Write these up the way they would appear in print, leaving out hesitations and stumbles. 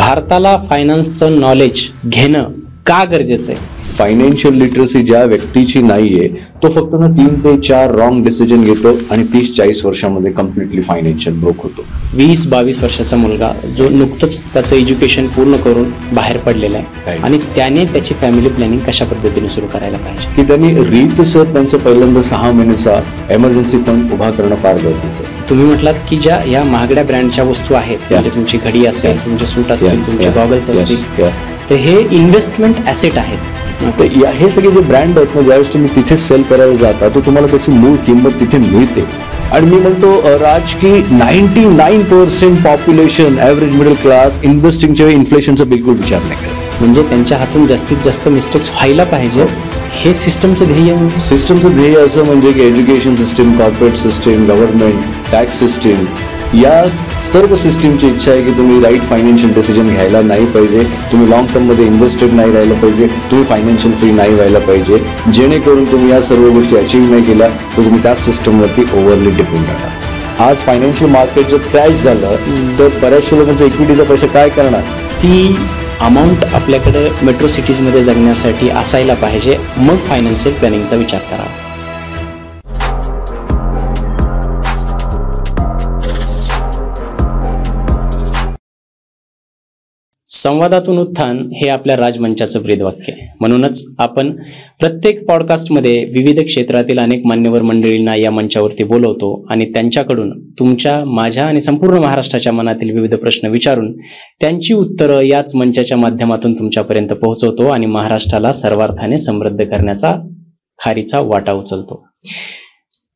भारताला फायनान्सचं नॉलेज घेणं का गरजेचं आहे? फायनान्शियल लिटरसी ज्या व्यक्तीची नाहीये तो फक्त ना 3 ते 4 रॉंग डिसिजन घेतो आणि 30-40 वर्षामध्ये कम्प्लिटली फायनान्शियल ब्रोक होतो. 20-22 वर्षाचा मुलगा जो नुकतंच त्याचं एज्युकेशन पूर्ण करून बाहेर पडलेला आहे आणि त्याने त्याची फॅमिली प्लॅनिंग कशा पद्धतीने सुरू करायला पाहिजे की त्यांनी रीतसर त्यांचं पहिल्यांदा 6 महिन्याचा एमर्जन्सी फंड उभा करणं फार गरजेचं आहे. तुम्ही म्हटलात की ज्या या महागड्या ब्रँडच्या वस्तू आहेत म्हणजे तुमची घडी असेल, तुमचे सूट असतील, तुमचे गॉगल्स असतील, तर हे इन्व्हेस्टमेंट ॲसेट आहेत. हे सगळे जे ब्रँड आहेत ना, ज्यावेळेस तुम्ही तिथे सेल करायला जाता तर तुम्हाला त्याची मूळ किंमत तिथे मिळते. आणि मी म्हणतो राज की 99% पॉप्युलेशन ॲव्हरेज मिडल क्लास इन्व्हेस्टिंगच्या इन्फ्लेशनचा बिलकुल विचार नाही करत. म्हणजे त्यांच्या हातून जास्तीत जास्त मिस्टेक्स व्हायला पाहिजे हे सिस्टमचं ध्येय असं म्हणजे की education system, corporate system, government, tax system या सर्व सिस्टीमची इच्छा आहे की तुम्ही राईट फायनान्शियल डिसिजन घ्यायला नाही पाहिजे, तुम्ही लॉंग टर्ममध्ये इन्व्हेस्टेड नाही राहिलं पाहिजे, तुम्ही फायनान्शियल फ्री नाही व्हायला पाहिजे. जेणेकरून तुम्ही या सर्व गोष्टी अचीव्ह नाही केल्या तर तुम्ही त्याच सिस्टमवरती ओव्हरली डिपेंड राहता. आज फायनान्शियल मार्केट जर क्रॅश झालं तर बऱ्याचशा लोकांचा इक्विटीचा पैसा काय करणार? ती अमाऊंट आपल्याकडे मेट्रो सिटीजमध्ये जगण्यासाठी असायला पाहिजे, मग फायनान्शियल प्लॅनिंगचा विचार करावा. संवादातून उत्थान हे आपल्या राजमंचाचं ब्रीदवाक्य आहे. म्हणूनच आपण प्रत्येक पॉडकास्टमध्ये विविध क्षेत्रातील अनेक मान्यवर मंडळींना या मंचावरती बोलवतो आणि त्यांच्याकडून तुमच्या, माझ्या आणि संपूर्ण महाराष्ट्राच्या मनातील विविध प्रश्न विचारून त्यांची उत्तरं याच मंचाच्या माध्यमातून तुमच्यापर्यंत पोहोचवतो आणि महाराष्ट्राला सर्वार्थाने समृद्ध करण्याचा खारीचा वाटा उचलतो.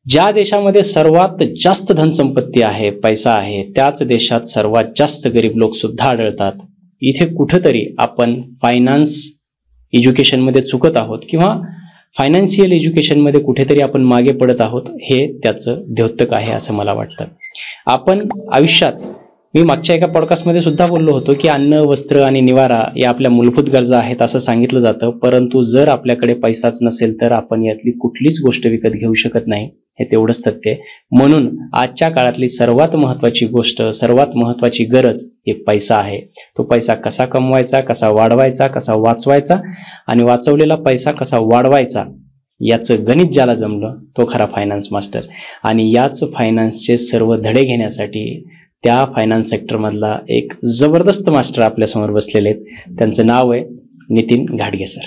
ज्या देशामध्ये सर्वात जास्त धनसंपत्ती आहे, पैसा आहे, त्याच देशात सर्वात जास्त गरीब लोक सुद्धा आढळतात. इथे कुठंतरी आपण फायनान्स एज्युकेशनमध्ये चुकत आहोत किंवा फायनान्शियल एज्युकेशनमध्ये कुठेतरी आपण मागे पडत आहोत, हे त्याचं द्योतक आहे असं मला वाटतं. आपण आयुष्यात, मी मागच्या एका पॉडकास्टमध्ये सुद्धा बोललो होतो की अन्न, वस्त्र आणि निवारा या आपल्या मूलभूत गरजा आहेत असं सांगितलं जातं, परंतु जर आपल्याकडे पैसाच नसेल तर आपण यातली कुठलीच गोष्ट विकत घेऊ शकत नाही, हे तेवढंच तथ्य आहे. म्हणून आजच्या काळातली सर्वात महत्त्वाची गोष्ट, सर्वात महत्त्वाची गरज हे पैसा आहे. तो पैसा कसा कमवायचा, कसा वाढवायचा, कसा वाचवायचा आणि वाचवलेला पैसा कसा वाढवायचा याचं गणित ज्याला जमलं तो खरा फायनान्स मास्टर. आणि याच फायनान्सचे सर्व धडे घेण्यासाठी त्या फायनान्स सेक्टरमधला एक जबरदस्त मास्टर आपल्यासमोर बसलेले आहेत. त्यांचं नाव आहे नितीन घाडगे सर.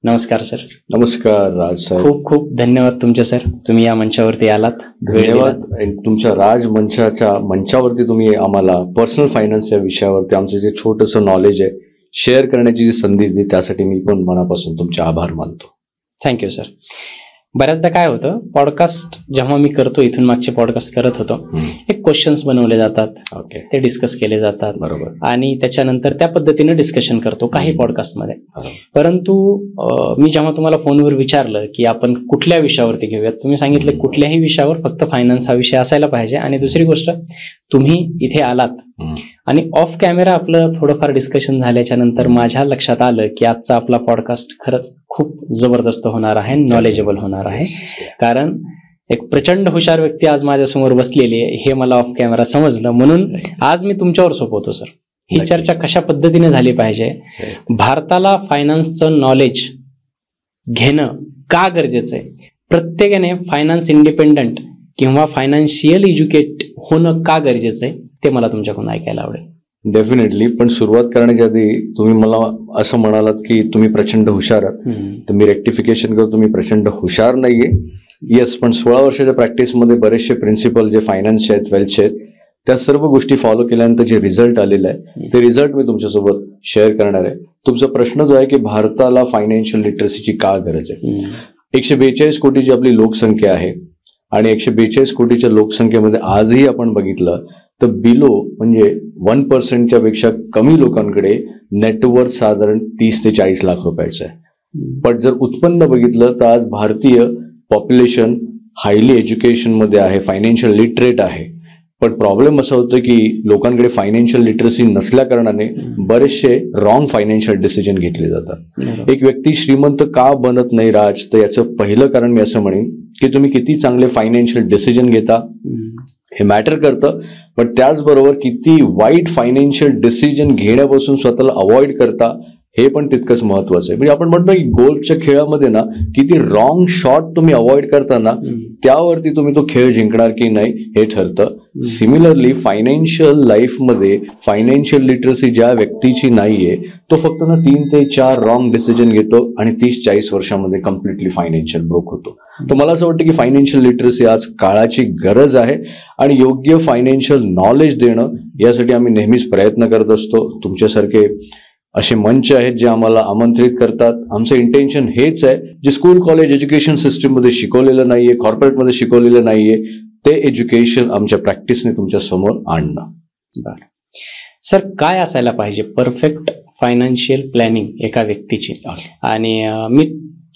नमस्कार सर. नमस्कार राज सर. खूप खूप धन्यवाद तुमचे सर, तुम्ही या मंचावरती आलात. धन्यवाद. तुमच्या राज मंचावरती तुम्ही आम्हाला पर्सनल फायनान्स या विषयावरती आमचं जे छोटंसं नॉलेज आहे शेअर करण्याची जी संधी दिली त्यासाठी मी पण मनापासून तुमचे आभार मानतो. Thank you sir. बऱ्याचदा काय होतं, पॉडकास्ट जेव्हा मी करतो, इथून मागचे पॉडकास्ट करत होतो, एक क्वेश्चन्स बनवले जातात, ते डिस्कस केले जातात, बरोबर, आणि त्याच्यानंतर त्या पद्धतीने डिस्कशन करतो काही पॉडकास्टमध्ये. परंतु मी जेव्हा तुम्हाला फोनवर विचारलं की आपण कुठल्या विषयावरती घेऊयात, तुम्ही सांगितलं कुठल्याही विषयावर, फक्त फायनान्स हा विषय असायला पाहिजे. आणि दुसरी गोष्ट, तुम्ही इथे आलात आणि ऑफ कॅमेरा आपलं थोडंफार डिस्कशन झाल्याच्या नंतर माझ्या लक्षात आलं की आजचा आपला पॉडकास्ट खरंच खूप जबरदस्त होणार आहे, नॉलेजेबल होणार आहे. कारण एक प्रचंड हुशार व्यक्ती आज माझ्यासमोर बसलेली आहे हे मला ऑफ कॅमेरा समजलं. म्हणून आज मी तुमच्यावर सोपवतो सर, ही चर्चा कशा पद्धतीने झाली पाहिजे. भारताला फायनान्सचं नॉलेज घेणं का गरजेचं आहे, प्रत्येकाने फायनान्स इंडिपेंडंट किंवा फायनान्शियल एज्युकेट होणं का गरजेचं आहे, ते मला तुमच्याकडून ऐकायला आवडेल. डेफिनेटली. पण सुरुवात करण्याच्या आधी तुम्ही मला असं म्हणालात की तुम्ही प्रचंड हुशार आहात, तर मी रेक्टिफिकेशन करतो, तुम्ही प्रचंड हुशार नाहीये. येस, पण 16 वर्षाच्या प्रॅक्टिसमध्ये बरेचसे प्रिन्सिपल जे फायनान्सचे आहेत, वेल्थचे आहेत, त्या सर्व गोष्टी फॉलो केल्यानंतर जे रिझल्ट आलेला आहे ते रिझल्ट मी तुमच्यासोबत शेअर करणार आहे. तुमचा प्रश्न जो आहे की भारताला फायनान्शियल लिटरसीची का गरज आहे. 142 कोटीची आपली लोकसंख्या आहे आणि 142 कोटीच्या लोकसंख्येमध्ये आजही आपण बघितलं तर बिलो म्हणजे 1% पेक्षा कमी लोकांकडे नेटवर्थ साधारण 30 ते 40 लाख रुपयाचं आहे. पण जर उत्पन्न बघितलं तर आज भारतीय पॉप्युलेशन हायली एज्युकेशन मध्ये आहे, फायनान्शियल लिटरेट आहे. पण प्रॉब्लेम असा होतो की लोकांकडे फायनान्शियल लिटरसी नसल्या कारणाने बरेचसे रॉंग फायनान्शियल डिसिजन घेतले जातात. एक व्यक्ती श्रीमंत का बनत नाही राज, तर याचं पहिलं कारण मी असं म्हणेन की तुम्ही किती चांगले फायनान्शियल डिसिजन घेता हे मॅटर करतं. पण त्याचबरोबर किती वाईट फायनान्शियल डिसिजन घेण्यापासून स्वतःला अवॉइड करता हे पण तितकंच महत्वाचं आहे. म्हणजे आपण म्हणतो की गोल्फच्या खेळामध्ये ना किती रॉंग शॉट तुम्ही अवॉइड करताना त्यावरती तुम्ही तो खेळ जिंकणार की नाही हे ठरतं. सिमिलरली फायनान्शियल लाईफमध्ये फायनान्शियल लिटरसी ज्या व्यक्तीची नाहीये तो फक्त ना 3 ते 4 रॉंग डिसिजन घेतो आणि 30-40 वर्षामध्ये कम्प्लिटली फायनान्शियल ब्रोक होतो. तर मला असं वाटतं की फायनान्शियल लिटरसी आज काळाची गरज आहे आणि योग्य फायनान्शियल नॉलेज देणं यासाठी आम्ही नेहमीच प्रयत्न करत असतो. तुमच्यासारखे असे मंच आहेत जे आम्हाला आमंत्रित करतात. आमचं इंटेन्शन हेच आहे, जे स्कूल कॉलेज एज्युकेशन सिस्टीम मध्ये शिकवलेलं नाहीये, कॉर्पोरेटमध्ये शिकवलेलं नाहीये, ते एज्युकेशन आमच्या प्रॅक्टिसने तुमच्या समोर आणणं. बरं सर, काय असायला पाहिजे परफेक्ट फायनान्शियल प्लॅनिंग एका व्यक्तीची? आणि मी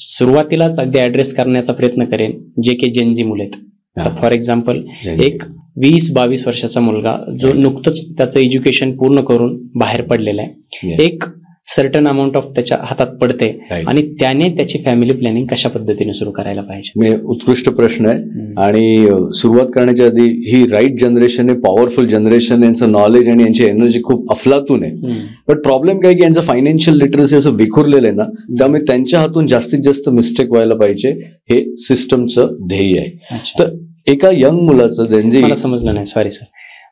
सुरुवातीलाच अगदी ऍड्रेस करण्याचा प्रयत्न करेन जे की जेनझी मुलं आहेत. फॉर एक्झाम्पल, एक 20-22 वर्षाचा मुलगा जो नुकतंच त्याचं एज्युकेशन पूर्ण करून बाहेर पडलेला आहे, एक सर्टन अमाऊंट ऑफ त्याच्या हातात पडते आणि त्याने त्याची फॅमिली प्लॅनिंग कशा पद्धतीने सुरू करायला पाहिजे? उत्कृष्ट प्रश्न आहे. आणि सुरुवात करण्याच्या आधी ही राईट जनरेशन आहे, पॉवरफुल जनरेशन, यांचं नॉलेज आणि यांची एनर्जी खूप अफलातून आहे. पण प्रॉब्लेम काय की यांचं फायनान्शियल लिटरसी असं विखुरलेलं आहे ना, त्यामुळे त्यांच्या हातून जास्तीत जास्त मिस्टेक व्हायला पाहिजे हे सिस्टमचं ध्येय आहे. तर एका यंग मुलाचं जेनझी, मला समजलं नाही, सॉरी सर,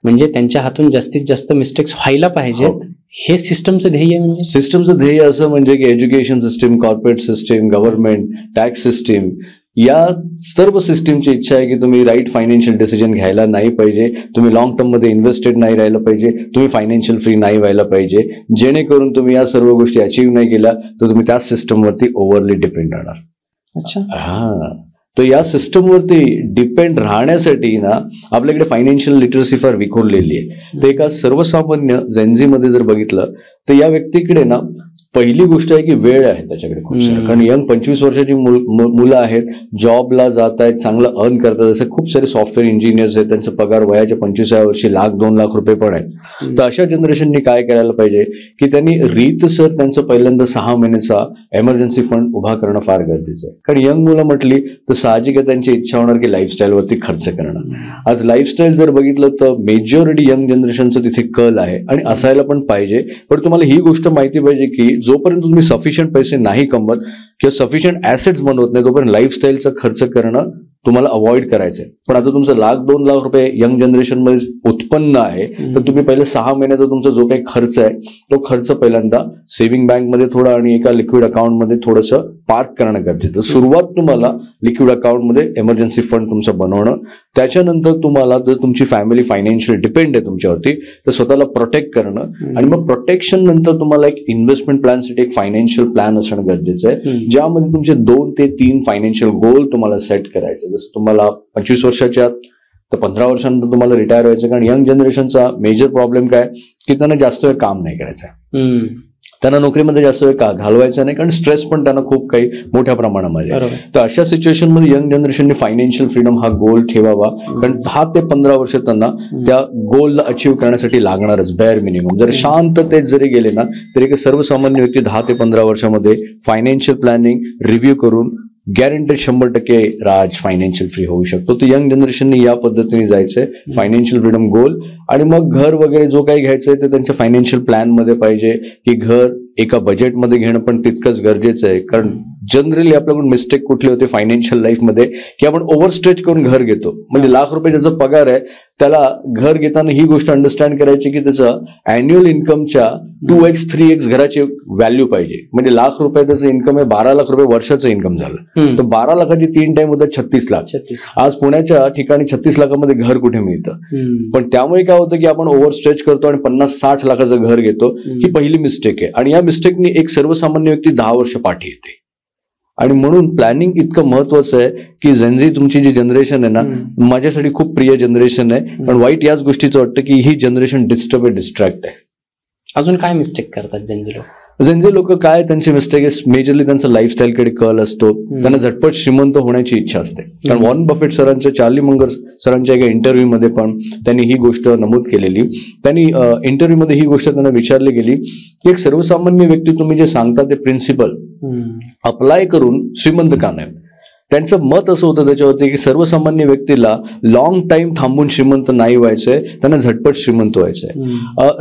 म्हणजे त्यांच्या हातून जास्तीत जास्त मिस्टेक्स व्हायला पाहिजेत हे सिस्टमचं ध्येय? म्हणजे सिस्टमचं ध्येय असं म्हणजे की education system, corporate system, government, tax system, या सर्व सिस्टीमची इच्छा आहे की तुम्ही राईट फायनान्शियल डिसिजन घ्यायला नाही पाहिजे, तुम्ही लॉंग टर्म मध्ये इन्व्हेस्टेड नाही राहिलं पाहिजे, तुम्ही फायनान्शियल फ्री नाही व्हायला पाहिजे. जेणेकरून तुम्ही या सर्व गोष्टी अचीव्ह नाही केल्या तर तुम्ही त्या सिस्टमवरती ओव्हरली डिपेंड राहणार. अच्छा, तर या सिस्टमवरती डिपेंड राहण्यासाठी ना आपल्याकडे फायनान्शियल लिटरसी फार विखुरलेली आहे. तर एका सर्वसामान्य जेनझी मध्ये जर बघितलं तर या व्यक्तीकडे ना पहिली गोष्ट आहे की वेळ आहे त्याच्याकडे खूप सारा. कारण यंग 25 वर्षाची मुलं आहेत, जॉबला जात आहेत, चांगलं अर्न करतात. जसं खूप सारे सॉफ्टवेअर इंजिनियर्स आहेत, त्यांचा पगार वयाच्या 25व्या वर्षी $1,00,000-2 लाख पण आहे. तर अशा जनरेशननी काय करायला पाहिजे की त्यांनी रीतसर त्यांचं पहिल्यांदा 6 महिन्याचा एमर्जन्सी फंड उभा करणं फार गरजेचं आहे. कारण यंग मुलं म्हटली तर साहजिक आहे त्यांची इच्छा होणार की लाईफस्टाईलवरती खर्च करणं. आज लाईफस्टाईल जर बघितलं तर मेजॉरिटी यंग जनरेशनचं तिथे कल आहे आणि असायला पण पाहिजे. पण तुम्हाला ही गोष्ट माहिती पाहिजे की जोपर्यंत तुम्ही सफिशियंट पैसे नाही कमवत किंवा सफिशियंट ऍसेट्स बनवत नाही तोपर्यंत लाईफस्टाईलचा खर्च करणं तुम्हाला अवॉइड करायचंय. पण आता तुमचं $1,00,000-2 लाख यंग जनरेशन मध्ये उत्पन्न आहे तर तुम्ही पहिले 6 महिन्याचा तुमचा जो काही खर्च आहे तो खर्च पहिल्यांदा सेव्हिंग बँकमध्ये थोडा आणि एका लिक्विड अकाउंट मध्ये थोडंसं पार्क करणं गरजेचं. सुरुवात तुम्हाला लिक्विड अकाउंट मध्ये एमर्जन्सी फंड तुमचं बनवणं, त्याच्यानंतर तुम्हाला जर तुमची फॅमिली फायनान्शियल डिपेंड आहे तुमच्यावरती तर स्वतःला प्रोटेक्ट करणं आणि मग प्रोटेक्शन नंतर तुम्हाला एक इन्व्हेस्टमेंट प्लॅनसाठी एक फायनान्शियल प्लॅन असणं गरजेचं आहे, ज्यामध्ये तुमचे 2 ते 3 फायनान्शियल गोल तुम्हाला सेट करायचे. जसं तुम्हाला 25 वर्षाच्या तर 15 वर्षानंतर तुम्हाला रिटायर व्हायचं. कारण यंग जनरेशनचा मेजर प्रॉब्लेम काय की त्यांना जास्त वेळ काम नाही करायचं, त्यांना नोकरीमध्ये जास्त वेळ घालवायचा नाही, कारण स्ट्रेस पण त्यांना खूप काही मोठ्या प्रमाणामध्ये. तर अशा सिच्युएशन मध्ये यंग जनरेशनने फायनान्शियल फ्रीडम हा गोल ठेवावा. कारण 10 ते 15 वर्ष त्यांना त्या गोलला अचीव्ह करण्यासाठी लागणारच बेअर मिनिमम. जर शांततेत जरी गेले ना तरी एक सर्वसामान्य व्यक्ती 10 ते 15 वर्षामध्ये फायनान्शियल प्लॅनिंग रिव्ह्यू करून गॅरंटेड 100% राज फायनान्शियल फ्री होऊ शकतो. तर यंग जनरेशनने या पद्धतीने जायचंय, फायनान्शियल फ्रीडम गोल. आणि मग घर वगैरे जो काही घ्यायचंय ते त्यांच्या फायनान्शियल प्लॅन मध्ये पाहिजे की घर एका बजेटमध्ये घेणं पण तितकंच गरजेचं आहे. कारण जनरली आपल्याकडून मिस्टेक कुठली होते फायनान्शियल लाईफमध्ये की आपण ओव्हरस्ट्रेच करून घर घेतो. म्हणजे ₹1,00,000 ज्याचा पगार आहे त्याला घर घेताना ही गोष्ट अंडरस्टँड करायची की त्याचं अॅन्युअल इन्कमच्या 2x 3x घराची व्हॅल्यू पाहिजे. म्हणजे ₹1,00,000 त्याचं इन्कम आहे, ₹12 लाख वर्षाचं इन्कम झालं तर 12 लाखाची 3 टाइम होतात 36 लाख. आज पुण्याच्या ठिकाणी 36 लाखामध्ये घर कुठे मिळतं? पण त्यामुळे काय होतं की आपण ओव्हरस्ट्रेच करतो आणि 50-60 लाखाचं घर घेतो. ही पहिली मिस्टेक आहे आणि या मिस्टेकनी एक सर्वसामान्य व्यक्ती 10 वर्ष पाठी येते. आणि म्हणून प्लॅनिंग इतकं महत्वाचं आहे की जेनझी तुमची जी जनरेशन आहे ना माझ्यासाठी खूप प्रिय जनरेशन आहे. पण वाईट याच गोष्टीचं वाटतं की ही जनरेशन डिस्ट्रॅक्ट आहे. अजून काय मिस्टेक करतात जेनझी लोक? जेनझी लोक काय त्यांची मिस्टेक आहे मेजरली त्यांचा लाईफस्टाईलकडे कल असतो. त्यांना झटपट श्रीमंत होण्याची इच्छा असते. कारण वॉरन बफेट सरांच्या, चार्ली मंगर सरांच्या एका इंटरव्ह्यू मध्ये पण त्यांनी ही गोष्ट नमूद केलेली. त्यांनी इंटरव्ह्यू मध्ये ही गोष्ट त्यांना विचारली गेली की एक सर्वसामान्य व्यक्ती तुम्ही जे सांगता ते प्रिन्सिपल अप्लाय करून श्रीमंत का नाही? त्यांचं मत असं होतं त्याच्यावरती की सर्वसामान्य व्यक्तीला लॉंग टाइम थांबून श्रीमंत नाही व्हायचंय, त्यांना झटपट श्रीमंत व्हायचंय.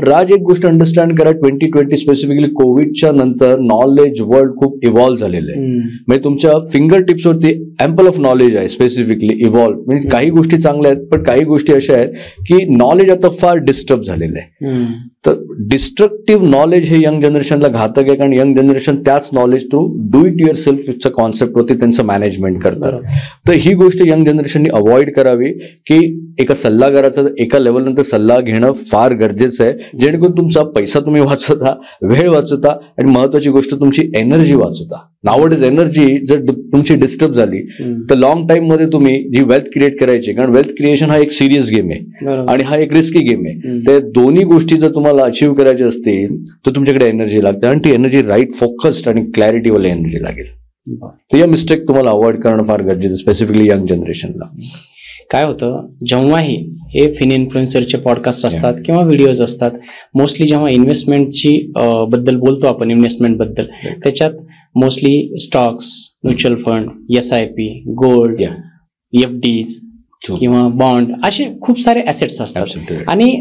राज, एक गोष्ट अंडरस्टँड करा, 2020 स्पेसिफिकली कोविडच्या नंतर नॉलेज वर्ल्ड खूप इव्हॉल्व्ह झालेलं आहे. म्हणजे तुमच्या फिंगर टिप्सवरती अँपल ऑफ नॉलेज आहे, स्पेसिफिकली इव्हॉल्व्ह. म्हणजे काही गोष्टी चांगल्या आहेत पण काही गोष्टी अशा आहेत की नॉलेज आता फार डिस्टर्ब झालेलं आहे. तर डिस्ट्रक्टिव्ह नॉलेज हे यंग जनरेशनला घातक आहे, कारण यंग जनरेशन त्याच knowledge through do it your सेल्फच्या कॉन्सेप्टवरती त्यांचं मॅनेजमेंट करतात. तर ही गोष्ट यंग जनरेशननी अवॉइड करावी की एका सल्लागाराचा एका लेवलनंतर सल्ला घेणं फार गरजेचं आहे, जेणेकरून तुमचा पैसा तुम्ही वाचवता, वेळ वाचवता आणि महत्वाची गोष्ट तुमची एनर्जी वाचवता. नावडेज एनर्जी जर तुमची डिस्टर्ब झाली तर लॉंग टाइम मध्ये तुम्ही जी वेल्थ क्रिएट करायची, कारण वेल्थ क्रिएशन हा एक सिरियस गेम आहे आणि हा एक रिस्की गेम आहे. ते दोन्ही गोष्टी जर तुम्हाला अचीव्ह करायच्या असतील तर तुमच्याकडे एनर्जी लागते आणि ती एनर्जी राईट फोकस्ड आणि क्लॅरिटीवाली एनर्जी लागेल. तर या मिस्टेक तुम्हाला अवॉइड करणं फार गरजेचं, स्पेसिफिकली यंग जनरेशनला. काय होतं, जेव्हाही हे फिन इन्फ्लुएन्सरचे पॉडकास्ट असतात किंवा व्हिडिओज असतात, मोस्टली जेव्हा इन्व्हेस्टमेंटची बद्दल बोलतो आपण, इन्व्हेस्टमेंट बद्दल, त्याच्यात mostly stocks, mutual fund, SIP, gold, FDs किंवा बॉन्ड, असे खूप सारे ऍसेट्स असतात. आणि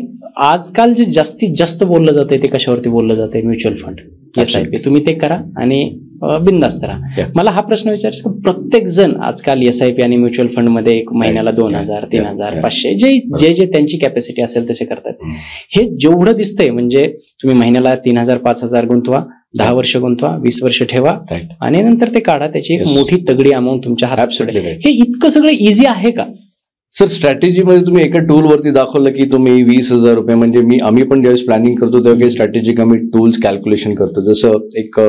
आजकाल जे जास्तीत जास्त बोललं जाते ते कशावरती बोललं जाते? Mutual fund, SIP. तुम्ही ते करा आणि बिंदास्त राहा. मला हा प्रश्न विचारायचा, प्रत्येक जण आजकाल SIP आणि म्युच्युअल फंड मध्ये एक महिन्याला 2000, 3000, 500 जे जे त्यांची कॅपॅसिटी असेल तसे करतात. हे जेवढं दिसतंय, म्हणजे तुम्ही महिन्याला 3000, 5000 गुंतवा, 10 वर्ष गुंतवा, 20 वर्ष ठेवा आणि नंतर ते काढा, त्याची एक मोठी तगडी अमाऊंट तुमच्या हातात. हे इतकं सगळं इझी आहे का? सर, स्ट्रॅटेजीमध्ये तुम्ही एका टूलवरती दाखवलं की तुम्ही 20,000 रुपये, म्हणजे आम्ही पण ज्यावेळेस प्लॅनिंग करतो तेव्हा काही स्ट्रॅटेजिक आम्ही टूल्स कॅल्क्युलेशन करतो. जसं एक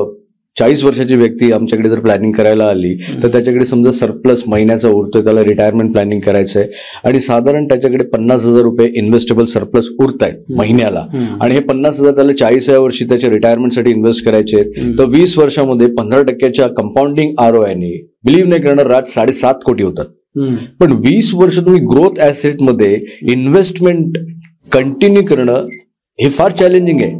40 वर्षाची व्यक्ती आमच्याकडे जर प्लॅनिंग करायला आली तर त्याच्याकडे समजा सरप्लस महिन्याचा उरतोय, त्याला रिटायरमेंट प्लॅनिंग करायचंय आणि साधारण त्याच्याकडे 50,000 रुपये इन्व्हेस्टेबल सरप्लस उरतायत महिन्याला, आणि हे 50,000 त्याला 40व्या वर्षी त्याच्या रिटायरमेंटसाठी इन्व्हेस्ट करायचे. तर 20 वर्षामध्ये 15% कंपाऊंडिंग ROI ने, बिलीव्ह नाही करणार राज, 7.5 कोटी होतात. पण 20 वर्ष तुम्ही ग्रोथ ऍसेट मध्ये इन्व्हेस्टमेंट कंटिन्यू करणं हे फार चॅलेंजिंग आहे.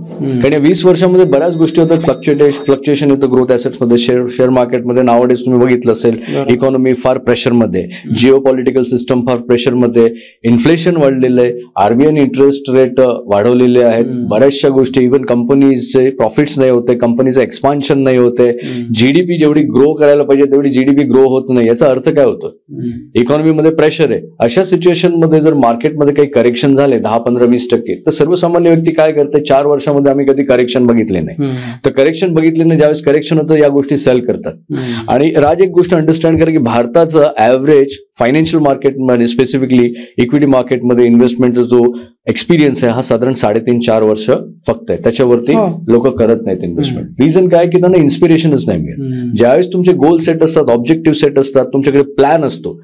कारण या 20 वर्षामध्ये बऱ्याच गोष्टी होतात, फ्लक्च्युएशन येतं ग्रोथ ऍसेट्स मध्ये. शेअर मार्केटमध्ये नावडेज तुम्ही बघितलं असेल, इकॉनॉमी फार प्रेशरमध्ये, जिओ पॉलिटिकल सिस्टम फार प्रेशरमध्ये, इन्फ्लेशन वाढलेलं आहे, RBI इंटरेस्ट रेट वाढवलेले आहेत, बऱ्याचशा गोष्टी, इव्हन कंपनीचे प्रॉफिट्स नाही होते, कंपनीचं एक्सपान्शन नाही होते, GDP जेवढी ग्रो करायला पाहिजे तेवढी GDP ग्रो होत नाही. याचा अर्थ काय होतो? इकॉनॉमीमध्ये प्रेशर आहे. अशा सिच्युएशन मध्ये जर मार्केटमध्ये काही करेक्शन झाले 10-15-20%, तर सर्वसामान्य व्यक्ती काय करते? 4 वर्षामध्ये आम्ही कधी करेक्शन बघितले नाही. तर करेक्शन बघितले नाही, ज्यावेळेस करेक्शन होतं या गोष्टी सेल करतात. आणि राज, एक गोष्ट अंडरस्टँड करा की भारताचं ऍव्हरेज फायनान्शियल मार्केटमध्ये, स्पेसिफिकली इक्विटी मार्केटमध्ये इन्व्हेस्टमेंटचा जो एक्सपिरियन्स आहे हा साधारण 3.5-4 वर्ष फक्त आहे. त्याच्यावरती लोक करत नाहीत इन्व्हेस्टमेंट. रिझन काय की त्यांना इन्स्पिरेशनच नाही मिळत. ज्यावेळेस तुमचे गोल सेट असतात, ऑब्जेक्टिव्ह सेट असतात, तुमच्याकडे प्लॅन असतो,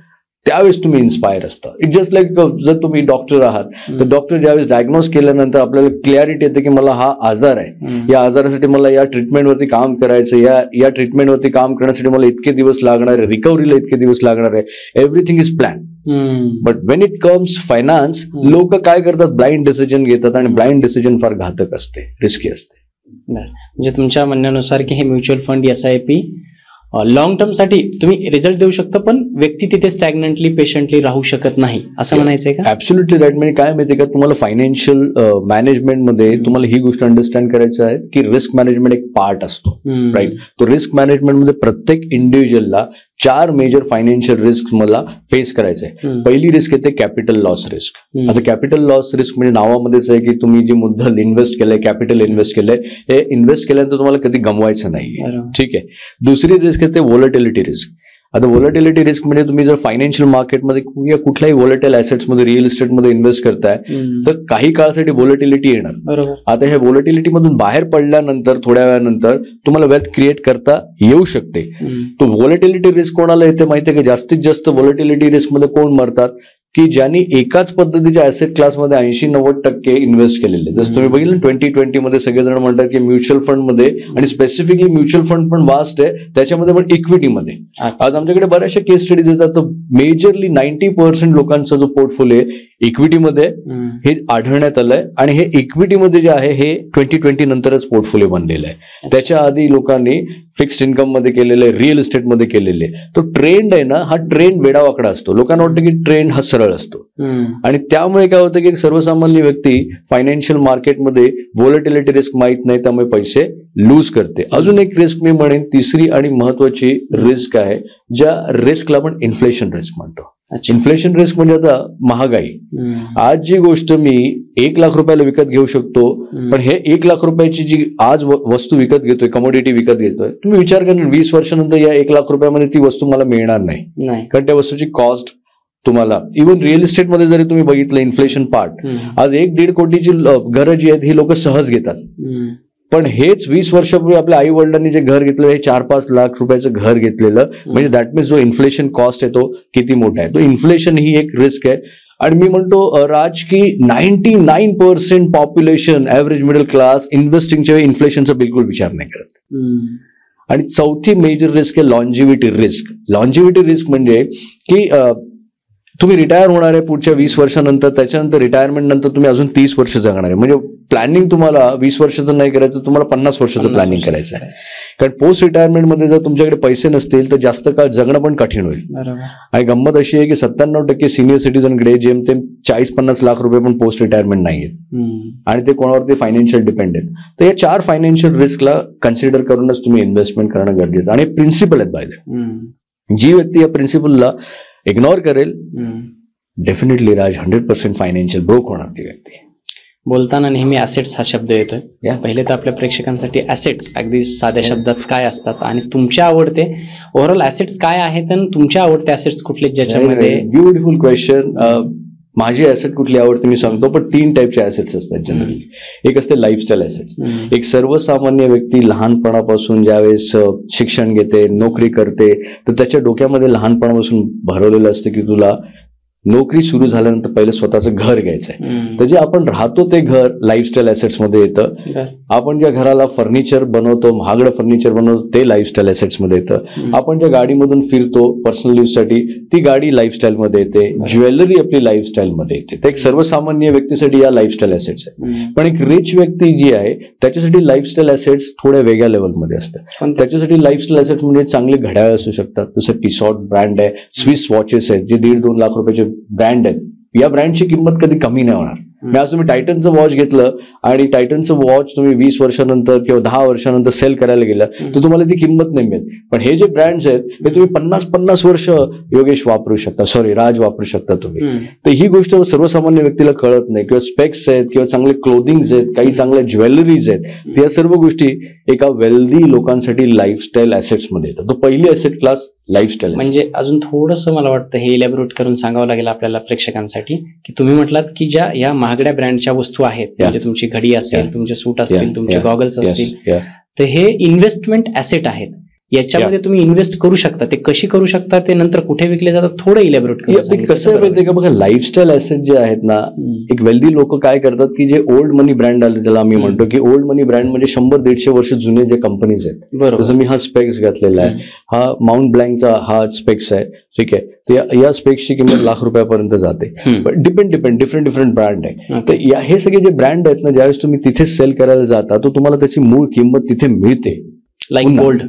त्यावेळेस तुम्ही इन्स्पायर असता. इट जस्ट लाईक जर तुम्ही डॉक्टर आहात तर डॉक्टर ज्यावेळेस डायग्नोज केल्यानंतर आपल्याला क्लॅरिटी येते की मला हा आजार आहे, या आजारासाठी मला या ट्रीटमेंटवरती काम करायचं, या ट्रीटमेंटवरती काम करण्यासाठी मला इतके दिवस लागणार आहे, रिकव्हरीला इतके दिवस लागणार आहे. Everything is plan. But Wien it comes finance, लोक काय करतात? ब्लाइंड डिसिजन घेतात आणि ब्लाइंड डिसिजन फार घातक असते, रिस्की असते. म्हणजे तुमच्या म्हणण्यानुसार की हे mutual fund, SIP long term साठी तुम्ही रिझल्ट देऊ शकता, पण व्यक्ती तिथे स्टॅग्नंटली, पेशंटली राहू शकत नाही, असं म्हणायचंय का? Absolutely right. म्हणजे काय माहितीये का, तुम्हाला फायनान्शियल मॅनेजमेंटमध्ये तुम्हाला ही गोष्ट अंडरस्टँड करायचं आहे की रिस्क मॅनेजमेंट एक पार्ट असतो, राईट? तो रिस्क मॅनेजमेंटमध्ये प्रत्येक इंडिव्हिज्युअलला 4 मेजर फायनान्शियल रिस्क मला फेस करायचं आहे. पहिली रिस्क येते कॅपिटल लॉस रिस्क. आता कॅपिटल लॉस रिस्क म्हणजे नावामध्येच आहे की तुम्ही जे मुद्दल इन्व्हेस्ट केलंय, कॅपिटल इन्व्हेस्ट केलंय, हे इन्व्हेस्ट केल्यानंतर तुम्हाला कधी गमवायचं नाहीये, ठीक आहे? दुसरी रिस्क येते व्होलॅटिलिटी रिस्क. आता व्होलॅटिलिटी रिस्क म्हणजे तुम्ही जर फायनान्शियल मार्केटमध्ये या कुठल्याही व्होलॅटाईल ऍसेट्समध्ये, रिअल इस्टेटमध्ये इन्व्हेस्ट करताय तर काही काळासाठी व्होलॅटिलिटी येणार. आता ह्या व्होलॅटिलिटी मधून बाहेर पडल्यानंतर थोड्या वेळानंतर तुम्हाला वेल्थ क्रिएट करता येऊ शकते. तो व्होलॅटिलिटी रिस्क कोणाला येते माहितीये का? जास्तीत जास्त व्होलॅटिलिटी रिस्क मध्ये कोण मरतात? की ज्यांनी एकाच पद्धतीच्या ऍसेट क्लासमध्ये 80-90% इन्व्हेस्ट केलेले. जसं तुम्ही बघितलं 2020 मध्ये सगळेजण म्हणतात की म्युच्युअल फंड मध्ये, आणि स्पेसिफिकली म्युच्युअल फंड पण वास्ट आहे, त्याच्यामध्ये पण इक्विटीमध्ये. आज आमच्याकडे बऱ्याचशा केस स्टडीज येतात, तर मेजरली 90% लोकांचा जो पोर्टफोलिओ आहे इक्विटीमध्ये हे आढळण्यात आलंय. आणि हे इक्विटीमध्ये जे आहे हे 2020 नंतरच पोर्टफोलिओ बनलेलं आहे. त्याच्या आधी लोकांनी फिक्स्ड इन्कम मध्ये केलेले, रिअल इस्टेटमध्ये केलेले. तो ट्रेंड आहे ना, हा ट्रेंड वेडावाकडा असतो. लोकांना वाटतं की ट्रेंड हा सरळ असतो, आणि त्यामुळे काय होतं की सर्वसामान्य व्यक्ती फायनान्शियल मार्केटमध्ये व्होलॅटिलिटी रिस्क माहित नाही, त्यामुळे पैसे लूज करते. अजून एक रिस्क मी म्हणेन, तिसरी आणि महत्वाची रिस्क आहे, ज्या रिस्कला आपण इन्फ्लेशन रिस्क म्हणतो. इन्फ्लेशन रिस्क म्हणजे आता महागाई. आज जी गोष्ट मी 1 लाख रुपयाला विकत घेऊ शकतो, पण हे 1 लाख रुपयाची जी आज वस्तू विकत घेतोय, कमोडिटी विकत घेतोय, तुम्ही विचार करा 20 वर्षानंतर या 1 लाख रुपयामध्ये ती वस्तू मला मिळणार नाही, कारण त्या वस्तूची कॉस्ट तुम्हाला, इव्हन रिअल इस्टेटमध्ये जरी तुम्ही बघितलं इन्फ्लेशन पार्ट, आज 1-1.5 कोटीची घरं जी आहेत ही लोक सहज घेतात. पण हेच 20 वर्षापूर्वी आपल्या आई वडिलांनी जे घर घेतलं, हे 4-5 लाख रुपयाचं घर घेतलेलं, म्हणजे दॅट मीन्स जो इन्फ्लेशन कॉस्ट आहे तो किती मोठा आहे. तो इन्फ्लेशन ही एक रिस्क आहे. आणि मी म्हणतो राज की 99% पॉप्युलेशन, ऍव्हरेज मिडल क्लास इन्व्हेस्टिंगच्या वेळी इन्फ्लेशनचा बिलकुल विचार नाही करत. आणि चौथी मेजर रिस्क आहे लॉन्जिव्हिटी रिस्क. लॉन्जिव्हिटी रिस्क म्हणजे की तुम्ही रिटायर होणार आहे पुढच्या 20 वर्षानंतर, त्याच्यानंतर रिटायरमेंट नंतर तुम्ही अजून 30 वर्ष जगणार आहे. म्हणजे प्लॅनिंग तुम्हाला 20 वर्षाचं नाही करायचं, तुम्हाला 50 वर्षाचं प्लॅनिंग करायचं आहे. कारण पोस्ट रिटायरमेंटमध्ये जर तुमच्याकडे पैसे नसतील तर जास्त काळ जगणं पण कठीण होईल. आणि गंमत अशी आहे की 97% सिनियर सिटीजनकडे जेमतेम 40-50 लाख रुपये पण पोस्ट रिटायरमेंट नाहीये, आणि ते कोणावरती फायनान्शियल डिपेंडेंट. तर या 4 फायनान्शियल रिस्कला कन्सिडर करूनच तुम्ही इन्व्हेस्टमेंट करणं गरजेचं. आणि प्रिन्सिपल आहेत बाय, जी व्यक्ती या प्रिन्सिपलला इग्नोर करेल, डेफिनेटली राज 100% फायनान्शियल ब्रोक होणार ती व्यक्ती. बोलताना नेहमी ऍसेट्स हा शब्द येतोय. पहिले तर आपल्या प्रेक्षकांसाठी ऍसेट्स अगदी साध्या शब्दात काय असतात, आणि तुमच्या आवडते ओव्हरऑल ऍसेट्स काय आहेत, आणि तुमच्या आवडते ऍसेट्स कुठले ज्याच्यामध्ये. Beautiful question. माझी ऍसेट कुठली आवडते मी सांगतो, पण 3 टाईपचे ऍसेट्स असतात जनरली. एक असते लाईफस्टाईल ऍसेट्स. एक सर्वसामान्य व्यक्ती लहानपणापासून ज्यावेळेस शिक्षण घेते, नोकरी करते, तर त्याच्या डोक्यामध्ये लहानपणापासून भरवलेलं असतं की तुला नोकरी सुरू झाल्यानंतर पहिले स्वतःचं घर घ्यायचंय. तर जे आपण राहतो ते घर लाईफस्टाईल ऍसेट्स मध्ये येतं. आपण ज्या घराला फर्निचर बनवतो, महागडं फर्निचर बनवतो, ते लाईफस्टाईल ऍसेट्स मध्ये येतं. आपण ज्या गाडीमधून फिरतो पर्सनल यूज साठी, ती गाडी लाईफस्टाईल मध्ये येते. ज्वेलरी आपली लाईफस्टाईल मध्ये येते. तर एक सर्वसामान्य व्यक्तीसाठी या लाईफस्टाईल ऍसेट्स आहे. पण एक रिच व्यक्ती जी आहे त्याच्यासाठी लाईफस्टाईल ऍसेट्स थोड्या वेगळ्या लेवलमध्ये असतात. त्याच्यासाठी लाईफस्टाईल ऍसेट्स म्हणजे चांगले घड्याळ असू शकतात, जसं टिसॉट ब्रँड आहे, स्विस वॉचेस आहेत जे 1.5-2 लाख रुपयाचे ब्रँड आहेत. या ब्रँडची किंमत कधी कमी नाही होणार. आज तुम्ही टायटनचं वॉच घेतलं आणि टायटनचं वॉच तुम्ही 20 वर्षानंतर किंवा 10 वर्षानंतर सेल करायला गेला तर तुम्हाला ती किंमत नाही मिळेल. पण हे जे ब्रँड्स आहेत हे तुम्ही 50-50 वर्ष योगेश वापरू शकता, राज वापरू शकता तुम्ही. तर ही गोष्ट सर्वसामान्य व्यक्तीला कळत नाही. किंवा स्पेक्स आहेत, किंवा चांगले क्लोथिंग्स आहेत, काही चांगल्या ज्वेलरीज आहेत, या सर्व गोष्टी एका वेल्दी लोकांसाठी लाईफस्टाईल ऍसेट्स मध्ये येतात. तो पहिली ऍसेट क्लास लाईफस्टाईल. म्हणजे अजून थोडंसं मला वाटतं हे इलॅबोरेट करून सांगावं लागेल आपल्याला प्रेक्षकांसाठी, की तुम्ही म्हटलात की ज्या या महागड्या ब्रँडच्या वस्तू आहेत, म्हणजे तुमची घडी असेल, तुमचे सूट असतील, तुमचे गॉगल्स असतील, तर हे इन्व्हेस्टमेंट ऍसेट आहेत. याच्यामध्ये तुम्ही इन्व्हेस्ट करू शकता. ते कशी करू शकता, ते नंतर कुठे विकले जातात, थोडं इलॅबोरेट करू. कसं माहितीये का, बघा लाईफस्टाईल ऍसेट जे आहेत ना, एक वेल्दी लोक काय करतात की जे ओल्ड मनी ब्रँड आले, त्याला आम्ही म्हणतो की ओल्ड मनी ब्रँड म्हणजे 100-150 वर्ष जुने जे कंपनीज आहेत. जसं मी हा स्पेक्स घातलेला आहे, हा माउंट ब्लँकचा हा स्पेक्स आहे, ठीक आहे. तर या स्पेक्सची किंमत लाख रुपयापर्यंत जाते. डिफरंट ब्रँड आहे. तर हे सगळे जे ब्रँड आहेत ना, ज्यावेळेस तुम्ही तिथे सेल करायला जाता तर तुम्हाला त्याची मूळ किंमत तिथे मिळते. लाईक गोल्ड,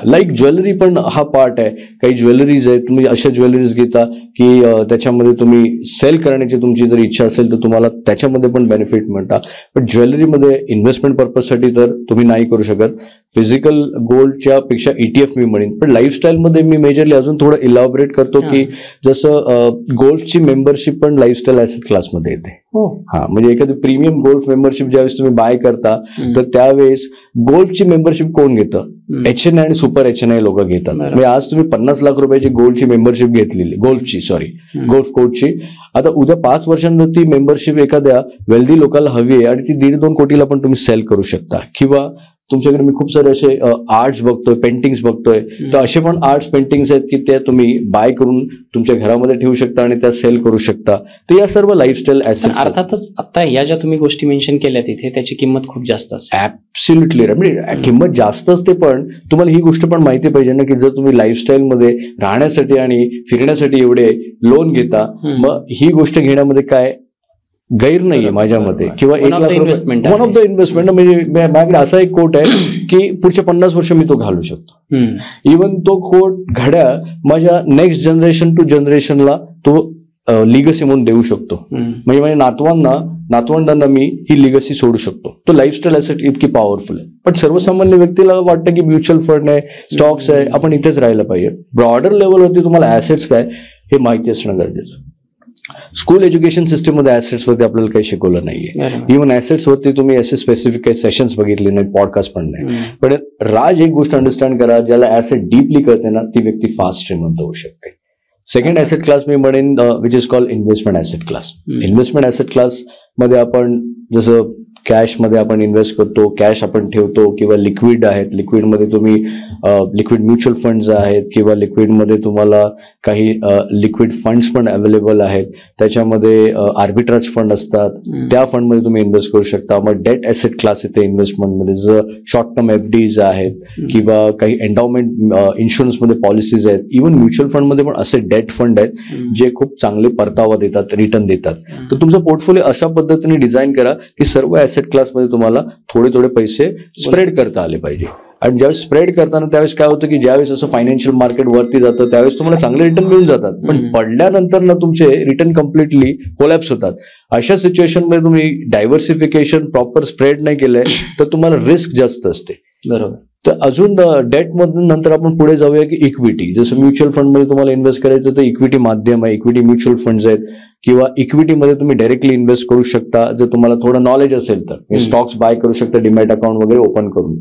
लाईक ज्वेलरी पण हा पार्ट आहे. काही ज्वेलरीज आहेत, तुम्ही अशा ज्वेलरीज घेता की त्याच्यामध्ये तुम्ही सेल करण्याची तुमची जर इच्छा असेल तर तुम्हाला त्याच्यामध्ये पण बेनिफिट मिळतात. पण ज्वेलरीमध्ये इन्व्हेस्टमेंट पर्पजसाठी तर तुम्ही नाही करू शकत. फिजिकल गोल्डच्या पेक्षा ETF मी म्हणेन. पण लाईफस्टाईलमध्ये मी मेजरली अजून थोडं इलॅबोरेट करतो की जसं गोल्डची मेंबरशिप पण लाईफस्टाईल ऍसेट क्लासमध्ये येते. हा, म्हणजे एखादी प्रीमियम गोल्ड मेंबरशिप ज्यावेळेस तुम्ही बाय करता तर त्यावेळेस गोल्डची मेंबरशिप कोण घेतं? HNI आणि सुपर HNI लोक घेतात. म्हणजे आज तुम्ही 50 लाख रुपयाची गोल्डची मेंबरशिप घेतलेली, गोल्फ कोर्टची, आता उद्या 5 वर्षांनंतर ती मेंबरशिप एखाद्या वेल्दी लोकांना हवी आहे आणि ती 1.5-2 कोटीला पण तुम्ही सेल करू शकता. किंवा तुमच्याकडे मी खूप सारे असे आर्ट्स बघतोय, पेंटिंग्स बघतोय, तर असे पण आर्ट्स पेंटिंग्स आहेत की त्या तुम्ही बाय करून तुमच्या घरामध्ये ठेवू शकता आणि त्या सेल करू शकता. तर या सर्व लाईफस्टाईल ऍसेट्स. अर्थातच आता या ज्या तुम्ही गोष्टी मेन्शन केल्या तिथे त्याची किंमत खूप जास्त असते. ऍब्सोल्युटली, म्हणजे किंमत जास्त असते, पण तुम्हाला ही गोष्ट पण माहिती पाहिजे ना की जर तुम्ही लाईफस्टाईल मध्ये राहण्यासाठी आणि फिरण्यासाठी एवढे लोन घेता, मग ही गोष्ट घेण्यामध्ये काय गैर नाहीये माझ्या मते. किंवा वन ऑफ द इन्व्हेस्टमेंट म्हणजे माझ्याकडे असा एक कोट आहे की पुढच्या 50 वर्ष मी तो घालू शकतो. इव्हन तो कोट घड्या माझ्या नेक्स्ट जनरेशन टू जनरेशनला तो लिगसी म्हणून देऊ शकतो. म्हणजे माझ्या नातवंडांना मी ही लिगसी सोडू शकतो. तो लाईफस्टाईल ऍसेट इतकी पॉवरफुल आहे. पण सर्वसामान्य व्यक्तीला वाटतं की म्युच्युअल फंड आहे, स्टॉक्स आहे, आपण इथेच राहायला पाहिजे. ब्रॉडर लेवलवरती तुम्हाला ऍसेट्स काय हे माहिती असणं गरजेचं. स्कूल एज्युकेशन सिस्टम मध्ये ऍसेट्स वरती आपल्याला काही शिकवलं नाहीये. इव्हन ऍसेट्स वरती तुम्ही असे स्पेसिफिक काही सेशन्स बघितले नाही, पॉडकास्ट पण नाही. पण राज एक गोष्ट अंडरस्टँड करा, ज्याला ऍसेट डीपली कळते ना ती व्यक्ती फास्ट श्रीमंत होऊ शकते. सेकंड ऍसेट क्लास मी म्हणेन which is called investment asset class. Investment asset class मध्ये आपण जसं कॅश मध्ये आपण इन्व्हेस्ट करतो, कॅश आपण ठेवतो, किंवा लिक्विड आहेत. लिक्विडमध्ये तुम्ही लिक्विड म्युच्युअल फंड्स आहेत, किंवा लिक्विडमध्ये तुम्हाला काही लिक्विड फंड्स पण अवेलेबल आहेत. त्याच्यामध्ये आर्बिट्राज फंड असतात, त्या फंडमध्ये तुम्ही इन्व्हेस्ट करू शकता. मग डेट ऍसेट क्लास येते इन्व्हेस्टमेंटमध्ये, जर शॉर्ट टर्म FDs आहेत, किंवा काही एन्डॉवमेंट इन्शुरन्समध्ये पॉलिसीज आहेत. इव्हन म्युच्युअल फंडमध्ये पण असे डेट फंड आहेत जे खूप चांगले परतावा देतात, रिटर्न देतात. तर तुमचा पोर्टफोलिओ अशा पद्धतीने डिझाईन करा की सर्व ऍसेट क्लासमध्ये तुम्हाला थोडे थोडे पैसे स्प्रेड करता आले पाहिजे. आणि ज्यावेळेस स्प्रेड करताना त्यावेळेस काय होतं की ज्यावेळेस असं फायनान्शियल मार्केट वरती जातं त्यावेळेस तुम्हाला चांगले रिटर्न मिळून जातात, पण पडल्यानंतर ना तुमचे रिटर्न कम्प्लिटली कोलॅप्स होतात. अशा सिच्युएशन मध्ये तुम्ही डायव्हर्सिफिकेशन प्रॉपर स्प्रेड नाही केलंय तर तुम्हाला रिस्क जास्त असते. बरोबर. तर अजून डेट मधून नंतर आपण पुढे जाऊया की इक्विटी. जसं म्युच्युअल फंड मध्ये तुम्हाला इन्व्हेस्ट करायचं तर इक्विटी माध्यम आहे, इक्विटी म्युच्युअल फंड्स आहेत, किंवा इक्विटीमध्ये तुम्ही डायरेक्टली इन्व्हेस्ट करू शकता जर तुम्हाला थोडं नॉलेज असेल तर. स्टॉक्स बाय करू शकता डीमॅट अकाउंट वगैरे ओपन करून.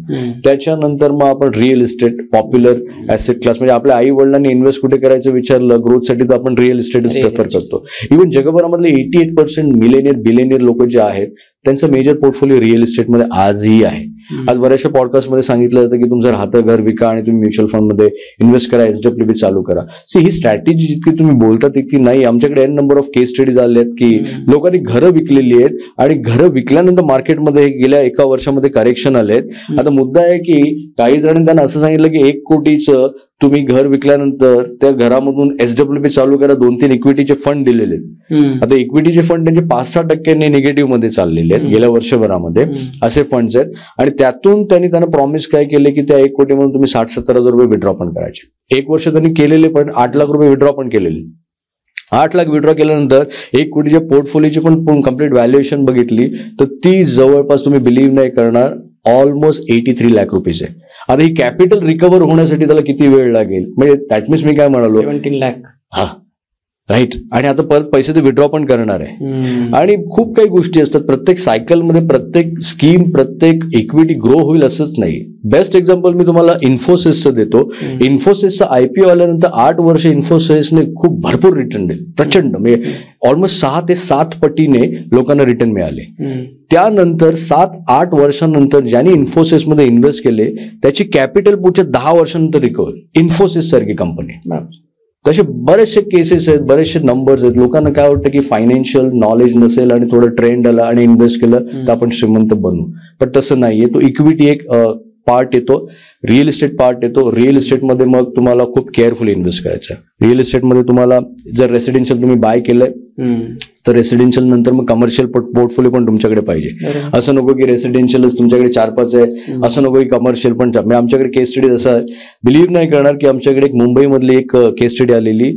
त्याच्यानंतर मग आपण real estate, popular asset class, म्हणजे आपल्या आई वडिलांनी इन्व्हेस्ट कुठे करायचं विचारलं ग्रोथसाठी तर आपण रिअल इस्टेटच प्रेफर करतो. इव्हन जगभरामधले 88% मिलेनियर बिलेनियर लोक जे आहेत त्यांचं मेजर पोर्टफोलिओ रिअल इस्टेटमध्ये आजही आहे. आज बऱ्याचशा पॉडकास्टमध्ये सांगितलं जातं की तुमचं राहतं घर विका आणि तुम्ही म्युच्युअल फंडमध्ये इन्व्हेस्ट करा, SWP चालू करा. ही स्ट्रॅटेजी जितकी तुम्ही बोलता तितकी नाही. आमच्याकडे N number of case studies आले आहेत की लोकांनी घरं विकलेली आहेत आणि घरं विकल्यानंतर मार्केटमध्ये गेल्या 1 वर्षामध्ये करेक्शन आले आहेत. आता मुद्दा आहे की काही जणांनी त्यांना असं सांगितलं की 1 कोटीचं तुम्ही घर विकल्यानंतर त्या घरामधून SWP चालू करा, 2-3 इक्विटीचे फंड दिलेले आहेत. आता इक्विटीचे फंड त्यांचे 5-6% निगेटिव्ह मध्ये चाललेले आहेत गेल्या वर्षभरामध्ये. असे फंड्स आहेत आणि त्यातून त्यांना प्रॉमिस काय केले की त्या 1 कोटीमधून तुम्ही 60-70 हजार रुपये विड्रॉ पण करायचे. 1 वर्ष त्यांनी केलेले, पण 8 लाख रुपये विड्रॉ पण केलेले. 8 लाख विड्रॉ केल्यानंतर 1 कोटीच्या पोर्टफोलिओची पण कम्प्लीट व्हॅल्युएशन बघितली तर ती जवळपास तुम्ही बिलीव्ह नाही करणार ऑलमोस्ट 83 लाख रुपीज आहे. आता ही कॅपिटल रिकव्हर होण्यासाठी त्याला किती वेळ लागेल, म्हणजे दॅट मीन्स मी काय म्हणालो 17 लाख. हा राईट. आणि आता परत पैसे ते विड्रॉ पण करणार आहे. आणि खूप काही गोष्टी असतात प्रत्येक सायकलमध्ये, प्रत्येक स्कीम, प्रत्येक इक्विटी ग्रो होईल असंच नाही. बेस्ट एक्झाम्पल मी तुम्हाला इन्फोसिसचं देतो. इन्फोसिसचा IPO आल्यानंतर 8 वर्ष इन्फोसिसने खूप भरपूर रिटर्न दिले, प्रचंड, म्हणजे ऑलमोस्ट 6 ते 7 पटीने लोकांना रिटर्न मिळाले. त्यानंतर 7-8 वर्षांनंतर ज्यांनी इन्फोसिसमध्ये इन्व्हेस्ट केले त्याची कॅपिटल पुढच्या 10 वर्षांनंतर रिकव्हर. इन्फोसिस सारखी कंपनी. तसे बरेचसे केसेस आहेत, बरेचसे नंबर्स आहेत. लोकांना काय वाटतं की फायनान्शियल नॉलेज नसेल आणि थोडं ट्रेंड आला आणि इन्व्हेस्ट केलं तर आपण श्रीमंत बनू, पण तसं नाहीये. तो इक्विटी एक पार्ट येतो, रिअल इस्टेट पार्ट येतो. रिअल इस्टेटमध्ये मग तुम्हाला खूप केअरफुली इन्व्हेस्ट करायचं. रिअल इस्टेटमध्ये तुम्हाला जर रेसिडेन्शियल तुम्ही बाय केलंय तर रेसिडेन्शियल नंतर मग कमर्शियल पोर्टफोलिओ पण तुमच्याकडे पाहिजे. असं नको की रेसिडेन्शियलच तुमच्याकडे 4-5 आहे, असं नको की कमर्शियल पण. आमच्याकडे केस स्टडी असं आहे, बिलीव्ह नाही करणार की आमच्याकडे एक मुंबईमधली एक केस स्टडी आलेली,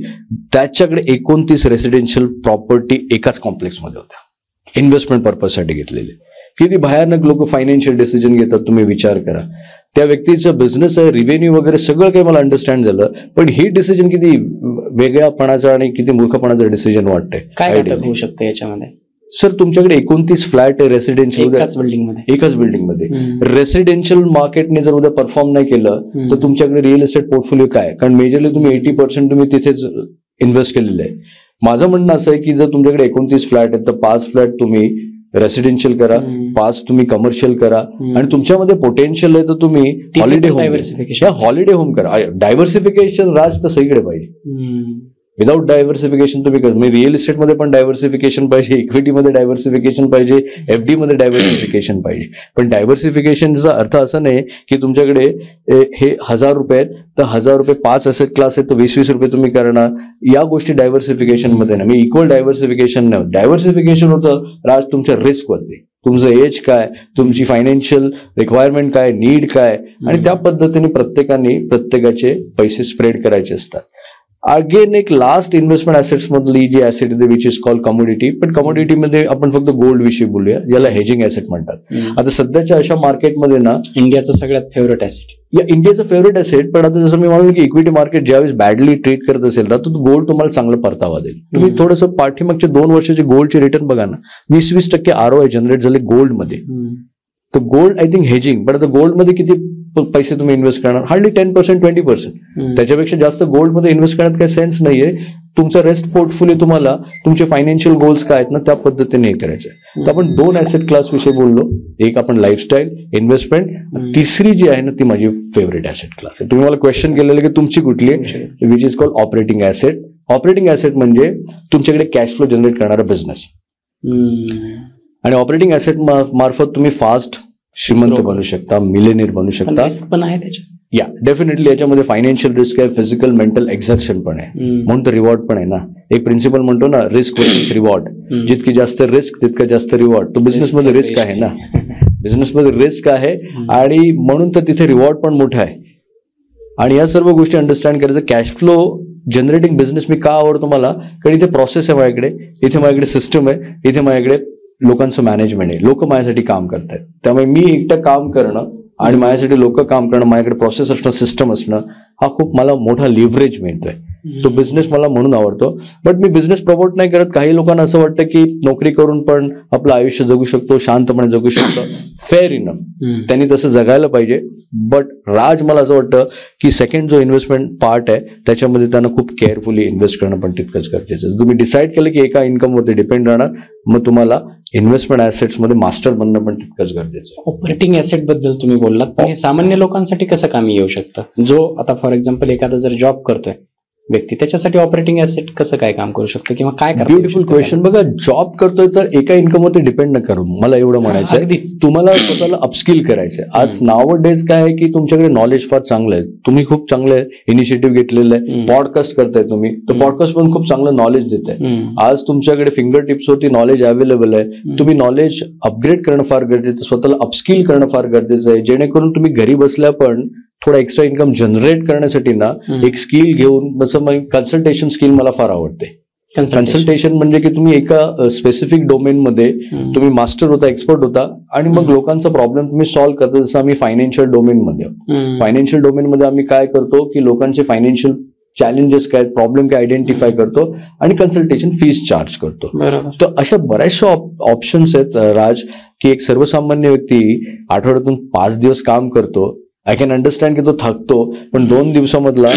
त्याच्याकडे 29 रेसिडेन्शियल प्रॉपर्टी एकाच कॉम्प्लेक्समध्ये होत्या, इन्व्हेस्टमेंट पर्पजसाठी घेतलेली. किती भयानक लोक फायनान्शियल डिसिजन घेतात तुम्ही विचार करा. त्या व्यक्तीचं बिझनेस आहे, रिव्हेन्यू वगैरे सगळं काही मला अंडरस्टँड झालं, पण ही डिसिजन किती वेगळ्यापणाचं आणि किती मूर्खपणाचं डिसिजन वाटतंय. काय होऊ शकतं याच्यामध्ये? सर तुमच्याकडे 29 फ्लॅट आहे रेसिडेन्शियल, एकाच बिल्डिंगमध्ये. रेसिडेन्शियल मार्केटने जर उद्या परफॉर्म नाही केलं तर तुमच्याकडे रिअल इस्टेट पोर्टफोलिओ काय? कारण मेजरली तुम्ही 80% तुम्ही तिथेच इन्व्हेस्ट केलेलं आहे. माझं म्हणणं असं आहे की जर तुमच्याकडे 29 फ्लॅट आहेत तर 5 फ्लॅट तुम्ही रेसिडेन्शियल करा, 5 तुम्ही कमर्शियल करा, आणि तुमच्यामध्ये पोटेन्शियल आहे तर तुम्ही हॉलिडे होम करा. डायव्हर्सिफिकेशन राज तर सगळीकडे पाहिजे. विदाउट डायव्हर्सिफिकेशन तुम्ही करा. रिअल इस्टेटमध्ये पण डायव्हर्सिफिकेशन पाहिजे, इक्विटीमध्ये डायव्हर्सिफिकेशन पाहिजे, FD मध्ये डायव्हर्सिफिकेशन पाहिजे. पण डायव्हर्सिफिकेशनचा अर्थ असा नाही की तुमच्याकडे हे 1000 रुपये आहेत तर 1000 रुपये 5 असेट क्लास आहेत तर 20-20 रुपये तुम्ही करणार. या गोष्टी डायव्हर्सिफिकेशन मध्ये नाही. मी इक्वल डायव्हर्सिफिकेशन नाही. डायव्हर्सिफिकेशन होतं राज तुमच्या रिस्कवरती. तुमचं एज काय, तुमची फायनान्शियल रिक्वायरमेंट काय, नीड काय, आणि त्या पद्धतीने प्रत्येकाने प्रत्येकाचे पैसे स्प्रेड करायचे असतात. अगेन एक लास्ट इन्व्हेस्टमेंट ऍसेट्स मधली जी ऍसेट आहे विच इज कॉल्ड कमोडिटी. पण कमोडिटीमध्ये आपण फक्त गोल्ड विषयी बोलूया, ज्याला हेजिंग ऍसेट म्हणतात. आता सध्याच्या अशा मार्केटमध्ये ना इंडियाचं सगळ्यात फेवरेट ऍसेट, या इंडियाचं फेवरेट ऍसेट. पण आता जसं मी म्हणून की इक्विटी मार्केट ज्यावेळेस बॅडली ट्रीट करत असेल तर गोल्ड तुम्हाला चांगला परतावा देईल. तुम्ही थोडंसं पाठीमागच्या 2 वर्षाचे गोल्डचे रिटर्न बघा ना, 20-20% ROI जनरेट झाले गोल्डमध्ये. तर गोल्ड आय थिंक हेजिंग. पण आता गोल्डमध्ये किती पैसे तुम्ही इन्व्हेस्ट करणार? हार्डली 10%, 20%. त्याच्यापेक्षा जास्त गोल्डमध्ये इन्व्हेस्ट करण्यात काही सेन्स नाहीये. तुमचा रेस्ट पोर्टफोलिओ तुम्हाला तुमचे फायनान्शियल गोल्स काय आहेत ना त्या पद्धतीने हे करायचे. तर आपण 2 ऍसेट क्लास विषयी बोललो. एक आपण लाईफस्टाईल इन्व्हेस्टमेंट, तिसरी जी आहे ना ती माझी फेवरेट ऍसेट क्लास आहे. तुम्ही मला क्वेश्चन केलेलं की तुमची कुठली आहे, which is called operating asset. Operating asset म्हणजे तुमच्याकडे कॅश फ्लो जनरेट करणारा बिझनेस. आणि ऑपरेटिंग ऍसेट मार्फत तुम्ही फास्ट श्रीमंत बनू शकता, मिलेनियर बनू शकता. पण आहे त्याच्यात, या डेफिनेटली याच्यामध्ये फायनान्शियल रिस्क आहे, फिजिकल मेंटल एक्झर्शन पण आहे, म्हणून तर रिवॉर्ड पण आहे ना. एक प्रिन्सिपल म्हणतो ना, रिस्क वर्सेस रिवॉर्ड. जितकी जास्त रिस्क तितका जास्त रिवॉर्ड. तो बिझनेसमध्ये रिस्क आहे ना, बिझनेसमध्ये रिस्क आहे आणि म्हणून तर तिथे रिवॉर्ड पण मोठा आहे. आणि या सर्व गोष्टी अंडरस्टँड करायचं. कॅश फ्लो जनरेटिंग बिझनेस मी का आवडतो मला, कारण इथे प्रोसेस आहे माझ्याकडे, इथे माझ्याकडे सिस्टम आहे, इथे माझ्याकडे लोकांचं मॅनेजमेंट आहे, लोक माझ्यासाठी काम करतात. त्यामुळे मी एकटं काम करणं आणि माझ्यासाठी लोक काम करणं, माझ्याकडे प्रोसेस असणं, सिस्टम असणं, हा खूप मला मोठा लिव्हरेज मिळतोय. तो बिझनेस मला म्हणून आवडतो. बट मी बिझनेस प्रमोट नाही करत. काही लोकांना असं वाटतं की नोकरी करून पण आपलं आयुष्य जगू शकतो, शांतपणे जगू शकतो. फेअर इनफ, त्यांनी तसं जगायला पाहिजे. बट राज मला असं वाटतं की सेकंड जो इन्व्हेस्टमेंट पार्ट आहे त्याच्यामध्ये त्यांना खूप केअरफुली इन्व्हेस्ट करणं पण तितकंच गरजेचं आहे. तुम्ही डिसाईड केलं की एका इन्कमवरती डिपेंड राहणार, मग तुम्हाला इन्व्हेस्टमेंट ऍसेट्स मध्ये मास्टर बनणं पण तितकंच गरजेचं आहे. ऑपरेटिंग ऍसेट बद्दल तुम्ही बोललात, पण हे सामान्य लोकांसाठी कसं कामी येऊ शकतं? जो आता फॉर एक्झाम्पल एखादा जर जॉब करतोय व्यक्ती, त्याच्यासाठी ऑपरेटिंग ऍसेट कसं काय काम करू शकतो किंवा काय? Beautiful question. बघा, जॉब करतोय तर एका इन्कमवरती डिपेंड न करू, मला एवढं म्हणायचं आहे. तुम्हाला स्वतःला अपस्किल करायचंय. आज नाव डेज काय आहे की तुमच्याकडे नॉलेज फार चांगलं आहे, तुम्ही खूप चांगले इनिशिएटिव्ह घेतलेलं आहे, पॉडकास्ट करताय तुम्ही, तर पॉडकास्ट पण खूप चांगलं नॉलेज देत आहे. आज तुमच्याकडे फिंगर टिप्सवरती नॉलेज अवेलेबल आहे. तुम्ही नॉलेज अपग्रेड करणं फार गरजेचं, स्वतःला अपस्किल करणं फार गरजेचं आहे, जेणेकरून तुम्ही घरी बसल्या पण थोडा एक्स्ट्रा इन्कम जनरेट करण्यासाठी ना एक स्किल घेऊन. जसं मग कन्सल्टेशन स्किल मला फार आवडते. कन्सल्टेशन म्हणजे की तुम्ही एका स्पेसिफिक डोमेन मध्ये तुम्ही मास्टर होता, एक्सपर्ट होता, आणि मग लोकांचा प्रॉब्लेम तुम्ही सॉल्व्ह करता. जसं आम्ही फायनान्शियल डोमेन मध्ये आम्ही काय करतो की लोकांचे फायनान्शियल चॅलेंजेस काय, प्रॉब्लेम काय आयडेंटिफाय करतो आणि कन्सल्टेशन फीस चार्ज करतो. तर अशा बऱ्याचशा ऑप्शन्स आहेत राज, की एक सर्वसामान्य व्यक्ती आठवड्यातून 5 दिवस काम करतो. आय कॅन अंडरस्टँड की तो थकतो, पण 2 दिवसामधला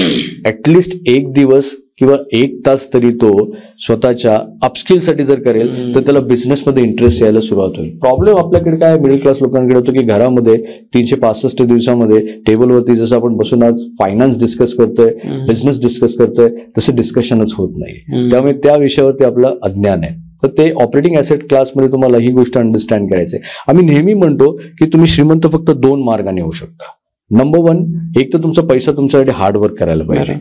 ऍटलिस्ट 1 दिवस किंवा 1 तास तरी तो स्वतःच्या अपस्किलसाठी जर करेल तर त्याला बिझनेसमध्ये इंटरेस्ट यायला सुरुवात होईल. प्रॉब्लेम आपल्याकडे काय मिडल क्लास लोकांकडे होतो की घरामध्ये 365 दिवसामध्ये टेबलवरती जसं आपण बसून आज फायनान्स डिस्कस करतोय, बिझनेस डिस्कस करतोय, तसं डिस्कशनच होत नाही. त्यामुळे त्या विषयावरती आपलं अज्ञान आहे. तर ते ऑपरेटिंग ऍसेट क्लासमध्ये तुम्हाला ही गोष्ट अंडरस्टँड करायची आहे. आम्ही नेहमी म्हणतो की तुम्ही श्रीमंत फक्त 2 मार्गाने होऊ शकता. नंबर 1, एक तर तुमचा पैसा तुमच्यासाठी हार्डवर्क करायला पाहिजे,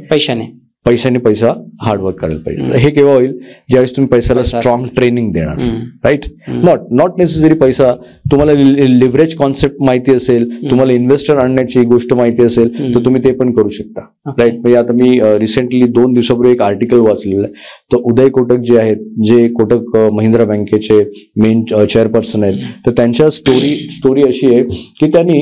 पैशाने पैसा हार्डवर्क करायला पाहिजे. हे केव्हा होईल? ज्यावेळेस तुम्ही पैशाला स्ट्रॉंग ट्रेनिंग देणार, राईट? नॉट नेसेसरी पैसा. तुम्हाला लिव्हरेज कॉन्सेप्ट माहिती असेल, तुम्हाला इन्व्हेस्टर आणण्याची गोष्ट माहिती असेल तर तुम्ही ते पण करू शकता, राईट? म्हणजे आता मी रिसेंटली 2 दिवसापूर्वी एक आर्टिकल वाचलेलं आहे. तर उदय कोटक जे आहेत, जे कोटक महिंद्रा बँकेचे मेन चेअरपर्सन आहेत, तर त्यांच्या स्टोरी अशी आहे की त्यांनी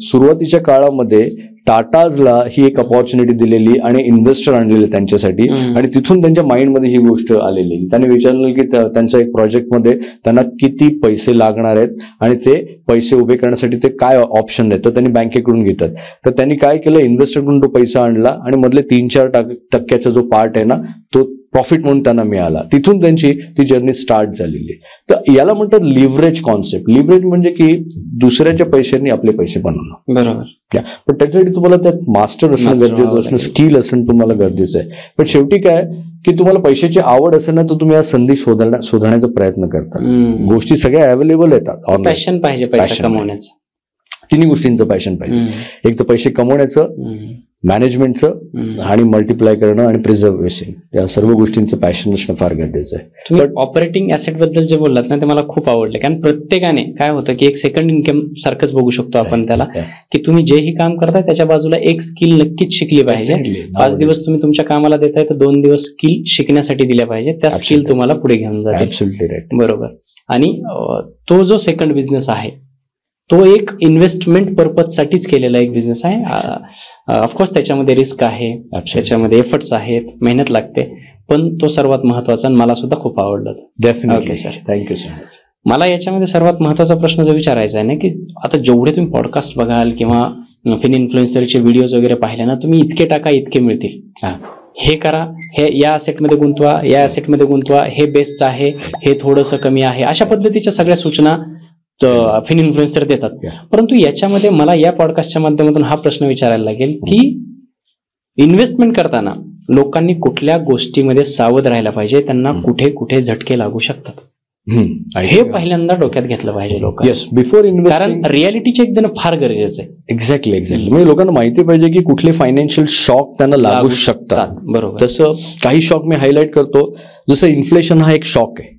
सुरुवातीच्या काळामध्ये टाटाजला ही एक अपॉर्च्युनिटी दिलेली आणि इन्व्हेस्टर आणलेले त्यांच्यासाठी, आणि तिथून त्यांच्या माइंडमध्ये ही गोष्ट आलेली. त्यांनी विचारलं की त्यांच्या एक प्रोजेक्टमध्ये त्यांना किती पैसे लागणार आहेत आणि ते पैसे उभे करण्यासाठी ते काय ऑप्शन आहेत, तर त्यांनी बँकेकडून घेतात. तर त्यांनी काय केलं, इन्व्हेस्टरकडून तो पैसा आणला आणि मधले 3-4% जो पार्ट आहे ना तो प्रॉफिट म्हणून त्यांना मिळाला, तिथून त्यांची ती जर्नी स्टार्ट झालेली. तर याला म्हणतात लिव्हरेज कॉन्सेप्ट. लिव्हरेज म्हणजे की दुसऱ्याच्या पैशांनी आपले पैसे बनवणं. बरोबर. पण त्याच्यासाठी तुम्हाला त्यात मास्टर असणं गरजेचं असणं, स्किल असणं तुम्हाला गरजेचं आहे. पण शेवटी काय की तुम्हाला पैशाची आवड असेल ना, तर तुम्ही या संधी शोधण्याचा प्रयत्न करता. गोष्टी सगळ्या अवेलेबल येतात. पॅशन पाहिजे पैसा कमवण्याचं. तिन्ही गोष्टींचं पॅशन पाहिजे. एक तर पैसे कमवण्याचं, मॅनेजमेंटचं आणि मल्टिप्लाय करणं आणि प्रिझर्वेशन, या सर्व गोष्टींचं पॅशन असणं फार गरजेचं आहे. तुम्ही ऑपरेटिंग ऍसेट बद्दल जे बोललात ना, ते मला खूप आवडले. कारण प्रत्येकाने काय होतं की एक सेकंड इन्कम सारखंच बघू शकतो आपण त्याला, की तुम्ही जेही काम करताय त्याच्या बाजूला एक स्किल नक्कीच शिकली पाहिजे. 5 दिवस तुम्ही तुमच्या कामाला देताय तर 2 दिवस स्किल शिकण्यासाठी दिल्या पाहिजे. त्या स्किल तुम्हाला पुढे घेऊन जाते. Absolutely right. बरोबर. आणि तो जो सेकंड बिझनेस आहे तो एक इन्व्हेस्टमेंट पर्पज साठीच केलेला एक बिझनेस आहे. ऑफकोर्स त्याच्यामध्ये रिस्क आहे, त्याच्यामध्ये एफर्ट्स आहेत, मेहनत लागते, पण तो सर्वात महत्वाचा आणि मला सुद्धा खूप आवडलं. Definitely sir, thank you so much. मला याच्यामध्ये सर्वात महत्वाचा प्रश्न जो विचारायचा आहे ना, की आता जेवढे तुम्ही पॉडकास्ट बघाल किंवा फिन इन्फ्लुएन्सरचे व्हिडिओज वगैरे पाहिले ना, तुम्ही इतके टाका इतके मिळतील, हे करा, हे या असेटमध्ये गुंतवा, या असेटमध्ये गुंतवा, हे बेस्ट आहे, हे थोडंसं कमी आहे, अशा पद्धतीच्या सगळ्या सूचना फिन इन्फ्लुएन्सर देतात. परंतु याच्यामध्ये मला या पॉडकास्टच्या माध्यमातून हा प्रश्न विचारायला लागेल की इन्व्हेस्टमेंट करताना लोकांनी कुठल्या गोष्टीमध्ये सावध राहायला पाहिजे, त्यांना कुठे कुठे झटके लागू शकतात, हे पहिल्यांदा डोक्यात घेतलं पाहिजे लोकांनी. येस, बिफोर इन्व्हेस्ट, कारण रियालिटी चेक देणं फार गरजेचं आहे. एक्झॅक्टली. म्हणजे लोकांना माहिती पाहिजे की कुठले फायनान्शियल शॉक त्यांना लागू शकतात. बरोबर. तसं काही शॉक मी हायलाइट करतो. जसं इन्फ्लेशन हा एक शॉक आहे.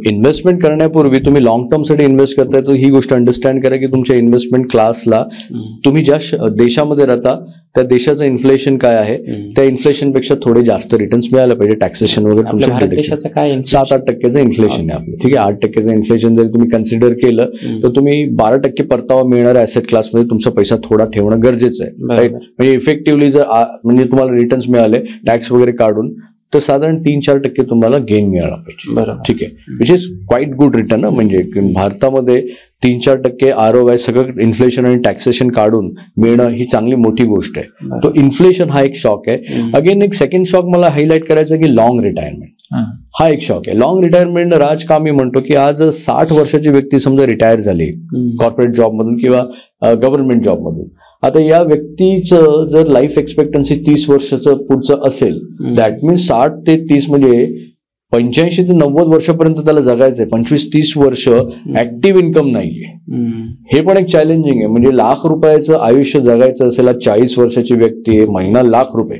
इन्व्हेस्टमेंट करण्यापूर्वी तुम्ही लॉंग टर्म साठी इन्व्हेस्ट करताय तर ही गोष्ट अंडरस्टँड करा की तुमच्या इन्व्हेस्टमेंट क्लासला तुम्ही ज्या देशामध्ये राहता त्या देशाचं इन्फ्लेशन काय आहे, त्या इन्फ्लेशन पेक्षा थोडे जास्त रिटर्न्स मिळायला पाहिजे. टॅक्सेशन वगैरे तुमच्या देशाचं काय 7-8% इन्फ्लेशन आहे आपलं. ठीक आहे, 8% इन्फ्लेशन जर तुम्ही कन्सिडर केलं तर तुम्ही 12% परतावा मिळणाऱ्या ऍसेट क्लासमध्ये तुमचा पैसा थोडा ठेवणं गरजेचं आहे. राईट. म्हणजे इफेक्टिव्हली जर म्हणजे तुम्हाला रिटर्न्स मिळाले टॅक्स वगैरे काढून तर साधारण 3-4% तुम्हाला गेन मिळाला पाहिजे. ठीक आहे, which is quite good return. म्हणजे भारतामध्ये 3-4% ROI सगळं इन्फ्लेशन आणि टॅक्सेशन काढून मिळणं ही चांगली मोठी गोष्ट आहे. तो इन्फ्लेशन हा एक शॉक आहे. अगेन एक सेकंड शॉक मला हायलाइट करायचं की लॉंग रिटायरमेंट हा एक शॉक आहे. लॉंग रिटायरमेंट राज का मी म्हणतो की आज 60 वर्षाची व्यक्ती समजा रिटायर झाली कॉर्पोरेट जॉब मधून किंवा गव्हर्नमेंट जॉब मधून, आता या व्यक्तीचं जर लाईफ एक्सपेक्टन्सी 30 वर्षाचं पुढचं असेल, दॅट मीन्स 60 ते 30 म्हणजे 85 ते 90 वर्षापर्यंत त्याला जगायचंय. 25-30 वर्ष ऍक्टिव्ह इन्कम नाहीये. हे पण एक चॅलेंजिंग आहे. म्हणजे ₹1,00,000 आयुष्य जगायचं असेल, 40 वर्षाची व्यक्ती आहे, महिना ₹1,00,000,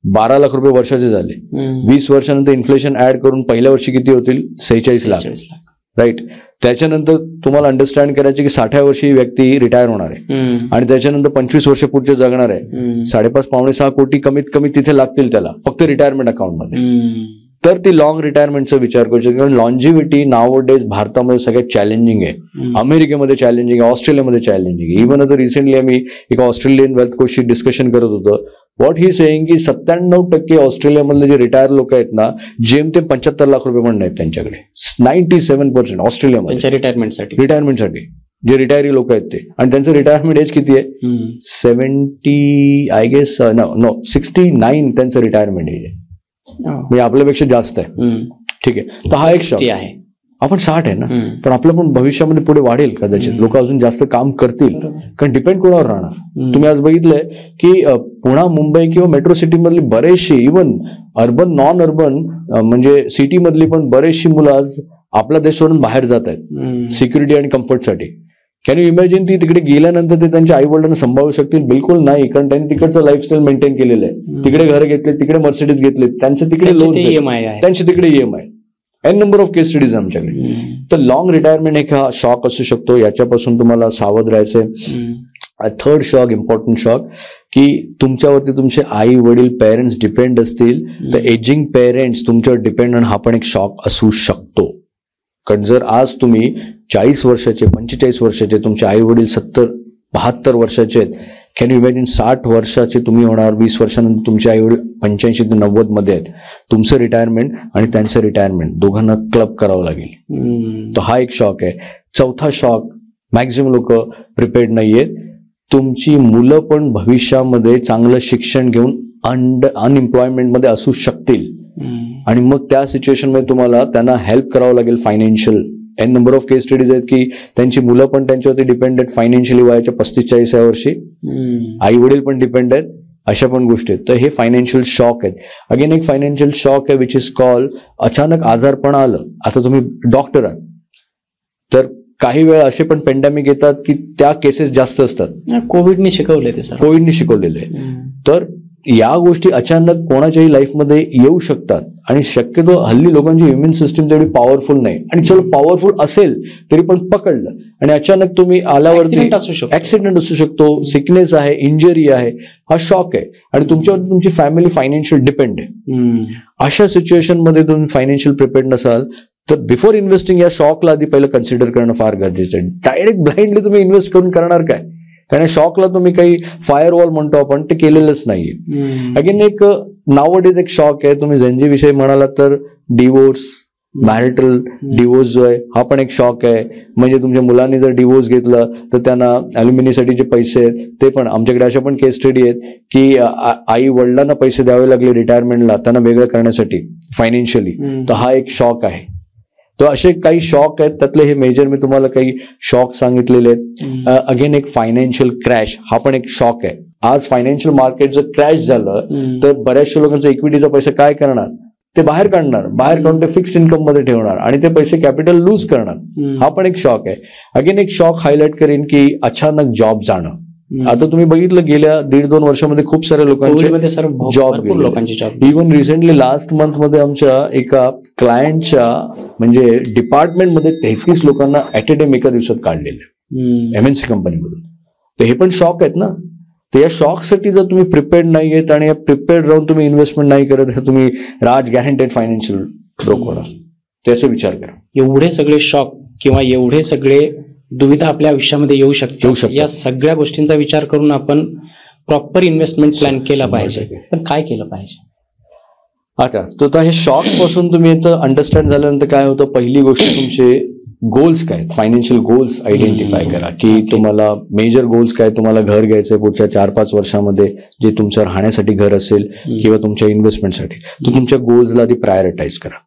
₹12,00,000 वर्षाचे झाले. 20 वर्षानंतर इन्फ्लेशन ऍड करून पहिल्या वर्षी किती होतील? 46 लाख. राईट. त्याच्यानंतर तुम्हाला अंडरस्टँड करायचे की 60व्या वर्षी व्यक्ती रिटायर होणार आहे आणि त्याच्यानंतर 25 वर्ष पुढचे जगणार आहे. 5.5-6 कोटी कमीत कमी तिथे लागतील त्याला फक्त रिटायरमेंट अकाउंटमध्ये. तर ती लॉंग रिटायरमेंटचा विचार करू शकतो. कारण लॉन्जिव्हिटी नाव डेज भारतामध्ये सगळ्यात चॅलेंजिंग आहे. अमेरिकेमध्ये चॅलेंजिंग आहे, ऑस्ट्रेलियामध्ये चॅलेंजिंग आहे. इव्हन आता रिसेंटली आम्ही एक ऑस्ट्रेलियन वेल्थ कोचशी डिस्कशन करत होतो. व्हॉट ही सेइंग की 97% ऑस्ट्रेलियामधले जे रिटायर लोक आहेत ना, जेमतेम ₹75 लाख पण नाहीत त्यांच्याकडे. 97% ऑस्ट्रेलियामध्ये रिटायरमेंटसाठी जे रिटायरी लोक आहेत ते. आणि त्यांचं रिटायरमेंट एज किती आहे? 70 आय गेस, नो 69 त्यांचं रिटायरमेंट एज आहे. म्हणजे आपल्यापेक्षा जास्त आहे. ठीक आहे. तर हा एक शॉक आहे. आपण 60 आहे ना, पण आपलं पण भविष्यामध्ये पुढे वाढेल कदाचित. लोक अजून जास्त काम करतील कारण डिपेंड कोणावर राहणार. तुम्ही आज बघितलंय की पुणे, मुंबई किंवा मेट्रो सिटी मधली बरेचशी, इव्हन अर्बन नॉन अर्बन म्हणजे सिटी मधली पण बरेचशी मुलं आज आपला देश सोडून बाहेर जात आहेत सिक्युरिटी आणि कम्फर्टसाठी. कॅन यू इमॅजिन ती तिकडे गेल्यानंतर ते त्यांच्या आई वडिलांना सांभाळू शकतील? बिलकुल नाही, कारण त्यांनी तिकडचं लाईफस्टाईल मेंटेन केलेलं आहे. तिकडे घर घेतले, तिकडे मर्सिडीज घेतले, त्यांचे तिकडे लोन्स, त्यांचे तिकडे EMI, N number of case studies आमच्याकडे. तर लॉंग रिटायरमेंट एक हा शॉक असू शकतो, याच्यापासून तुम्हाला सावध राहायचंय. थर्ड शॉक, इम्पॉर्टंट शॉक, की तुमच्यावरती तुमचे आई वडील पेरेंट्स डिपेंड असतील तर एजिंग पेरेंट्स तुमच्यावर डिपेंड, हा पण एक शॉक असू शकतो. कारण जर आज तुम्ही 40 वर्षाचे, 45 वर्षाचे, तुमचे आई वडील 70-72 वर्षाचे आहेत, कॅन यू इमॅजिन 60 वर्षाचे तुम्ही होणार, 20 वर्षानंतर तुमचे आई वडील 85 ते 90 मध्ये आहेत. तुमचं रिटायरमेंट आणि त्यांचं रिटायरमेंट दोघांना क्लब करावं लागेल. तर हा एक शॉक आहे. चौथा शॉक, मॅक्झिमम लोक प्रिपेअर्ड नाहीयेत. तुमची मुलं पण भविष्यामध्ये चांगलं शिक्षण घेऊन अनएम्प्लॉयमेंट मध्ये असू शकतील. आणि मग त्या सिच्युएशन मध्ये तुम्हाला त्यांना हेल्प करावं लागेल financial. N number of case studies आहेत की त्यांची मुलं पण त्यांच्यावरती डिपेंड आहेत फायनान्शियली वयाच्या 35-40 वर्षी, आई वडील पण डिपेंड आहेत, अशा पण गोष्टी आहेत. तर हे फायनान्शियल शॉक आहेत. अगेन एक फायनान्शियल शॉक आहे विच इज कॉल अचानक आजारपण आलं. आता तुम्ही डॉक्टर आहात तर काही वेळा असे पण पेंडेमिक येतात की त्या केसेस जास्त असतात. कोविडने शिकवले ते सर, कोविडने शिकवलेले. तर या गोष्टी अचानक कोणाच्याही लाईफमध्ये येऊ शकतात आणि शक्यतो हल्ली लोकांची इम्युन सिस्टीम तेवढी पॉवरफुल नाही. आणि चलो पॉवरफुल असेल तरी पण पकडलं आणि अचानक तुम्ही आल्यावरती ऍक्सिडेंट असू शकतो, सिकनेस आहे, इंजरी आहे, हा शॉक आहे आणि तुमच्यावरती तुमची फॅमिली फायनान्शियल डिपेंड आहे. अशा सिच्युएशन मध्ये तुम्ही फायनान्शियल प्रिपेअर्ड नसाल तर बिफोर इन्व्हेस्टिंग या शॉकला आधी पहिलं कन्सिडर करणं फार गरजेचं आहे. डायरेक्ट ब्लाइंडली तुम्ही इन्व्हेस्ट करून करणार काय? कारण शॉकला तुम्ही काही फायरवॉल म्हणतो आपण ते केलेलंच नाहीये. अगेन एक नावडेज एक शॉक आहे. तुम्ही झेंजी विषयी म्हणाला तर डिवोर्स, मॅरिटल डिवोर्स जो आहे हा पण एक शॉक आहे. म्हणजे तुमच्या मुलांनी जर डिवोर्स घेतला तर त्यांना अल्युमिनीसाठी जे पैसे आहेत ते पण, आमच्याकडे अशा पण केस स्टडी आहेत की आई वडिलांना पैसे द्यावे लागले रिटायरमेंटला त्यांना वेगळं करण्यासाठी फायनान्शियली. तर हा एक शॉक आहे. तर असे काही शॉक आहेत, त्यातले हे मेजर मी तुम्हाला काही शॉक सांगितलेले आहेत. अगेन एक फायनान्शियल क्रॅश हा पण एक शॉक आहे. आज फायनान्शियल मार्केट जर क्रॅश झालं तर बऱ्याचशा लोकांचा इक्विटीचा पैसा काय करणार? ते बाहेर काढणार, बाहेर काढून ते फिक्स्ड इन्कम मध्ये ठेवणार आणि ते पैसे कॅपिटल लूज करणार. हा पण एक शॉक आहे. अगेन एक शॉक हायलाइट करेन की अचानक जॉब जाणं. आता तुम्ही बघितलं गेल्या 1.5-2 वर्षामध्ये खूप साऱ्या लोकांचे job. Even recently last month मध्ये आमच्या एका क्लायंटच्या म्हणजे डिपार्टमेंटमध्ये 33 लोकांना ऍट अ डे एका दिवसात काढलेले MNC कंपनीमधून. तर हे पण शॉक आहेत ना. तर या शॉकसाठी जर तुम्ही प्रिपेअर्ड नाही आहेत आणि प्रिपेअर्ड राहून तुम्ही इन्व्हेस्टमेंट नाही करत तर तुम्ही राज गॅरंटेड फायनान्शियल ब्रोक होणार. त्याचा विचार करा. एवढे सगळे शॉक किंवा एवढे सगळे दुविधा आपल्या आयुष्यामध्ये येऊ शकतात. या सगळ्या गोष्टींचा विचार करून आपण प्रॉपर इन्व्हेस्टमेंट प्लॅन केला पाहिजे. पण काय केलं पाहिजे? आता तर हे शॉक्स पासून तुम्ही इथं अंडरस्टँड झाल्यानंतर काय होतं, पहिली गोष्ट तुमचे गोल्स काय, फायनान्शियल गोल्स आयडेंटिफाय करा की तुम्हाला मेजर गोल्स काय. तुम्हाला घर घ्यायचंय पुढच्या 4-5 वर्षामध्ये, जे तुमचं राहण्यासाठी घर असेल किंवा तुमच्या इन्व्हेस्टमेंटसाठी. तर तुमच्या गोल्सला आधी प्रायोरिटाईज करा.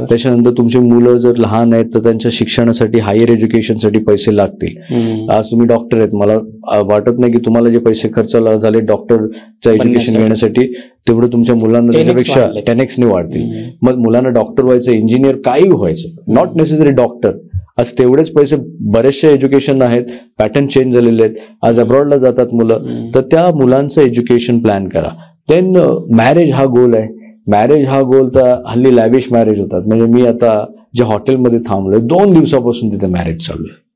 त्याच्यानंतर तुमची मुलं जर लहान आहेत तर त्यांच्या शिक्षणासाठी, हायर एज्युकेशनसाठी पैसे लागतील. आज तुम्ही डॉक्टर आहेत, मला वाटत नाही की तुम्हाला जे पैसे खर्च झाले डॉक्टरचं एज्युकेशन घेण्यासाठी तेवढं तुमच्या मुलांना त्याच्यापेक्षा 10x ने वाढतील. मग मुलांना डॉक्टर व्हायचं, इंजिनियर, काही व्हायचं, नॉट नेसेसरी डॉक्टर. आज तेवढेच पैसे, बरेचसे एज्युकेशन आहेत, पॅटर्न चेंज झालेले आहेत. आज अब्रॉडला जातात मुलं, तर त्या मुलांचं एज्युकेशन प्लॅन करा. देन मॅरेज हा गोल आहे. मॅरेज हा गोल तर हल्ली लॅविश मॅरेज होतात. म्हणजे मी आता ज्या हॉटेलमध्ये थांबलोय 2 दिवसापासून तिथे मॅरेज चालू आहे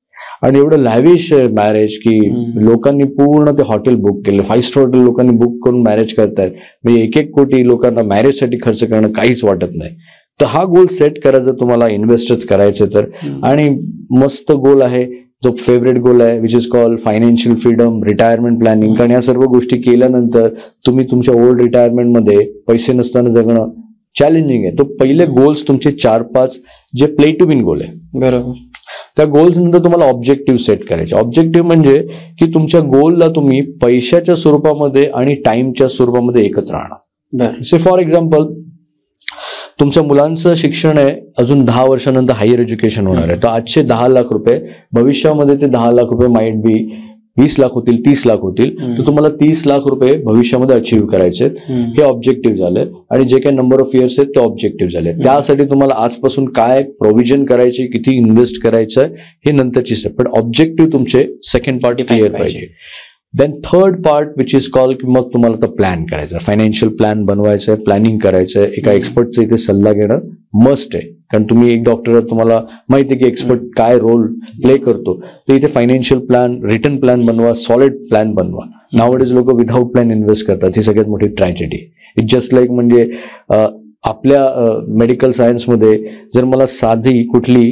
आणि एवढं लॅविश मॅरेज की लोकांनी पूर्ण ते हॉटेल बुक केले, 5 स्टार हॉटेल लोकांनी बुक करून मॅरेज करतायत. म्हणजे 1-1 कोटी लोकांना मॅरेजसाठी खर्च करणं काहीच वाटत नाही. तर हा गोल सेट करा जर तुम्हाला इन्व्हेस्टच करायचं तर. आणि मस्त गोल आहे जो फेवरेट गोल आहे which is called financial freedom, retirement planning. कारण या सर्व गोष्टी केल्यानंतर तुम्ही तुमच्या ओल्ड रिटायरमेंटमध्ये पैसे नसताना जगणं चॅलेंजिंग आहे. तो पहिले गोल्स तुमचे 4-5 जे प्ले टू विन गोल आहे. बरोबर. त्या गोल्स नंतर तुम्हाला ऑब्जेक्टिव्ह सेट करायचे. ऑब्जेक्टिव्ह म्हणजे की तुमच्या गोलला तुम्ही पैशाच्या स्वरूपामध्ये आणि टाइमच्या स्वरूपामध्ये एकत्र आणा. से फॉर एक्झाम्पल, तुमच्या मुलांचं शिक्षण आहे, अजून 10 वर्षानंतर हायर एज्युकेशन होणार आहे. तर आजचे 10 लाख रुपये, भविष्यामध्ये ते 10 लाख रुपये माइट बी 20 लाख होतील, 30 लाख होतील. तर तुम्हाला 30 लाख रुपये भविष्यामध्ये अचीव्ह करायचे. हे ऑब्जेक्टिव्ह झाले. आणि जे काही नंबर ऑफ इयर्स आहेत ते ऑब्जेक्टिव्ह झाले. त्यासाठी तुम्हाला आजपासून काय प्रोव्हिजन करायची, किती इन्व्हेस्ट करायचं हे नंतरची स्टेप. पण ऑब्जेक्टिव्ह तुमचे सेकंड पार्ट क्लिअर पाहिजे. Then third part which is call की मग तुम्हाला तो प्लॅन करायचा, फायनान्शियल प्लॅन बनवायचा आहे, प्लॅनिंग करायचं आहे. एका एक्सपर्टचं इथे सल्ला घेणं मस्ट आहे. कारण तुम्ही एक डॉक्टर, तुम्हाला माहिती आहे की एक्सपर्ट काय रोल प्ले करतो. तर इथे फायनान्शियल प्लॅन, रिटर्न प्लॅन बनवा, सॉलिड प्लॅन बनवा. नावडेज लोक विदाऊट प्लॅन इन्व्हेस्ट करतात. ही सगळ्यात मोठी ट्रॅजेडी. इट जस्ट लाईक म्हणजे आपल्या मेडिकल सायन्समध्ये जर मला साधी कुठली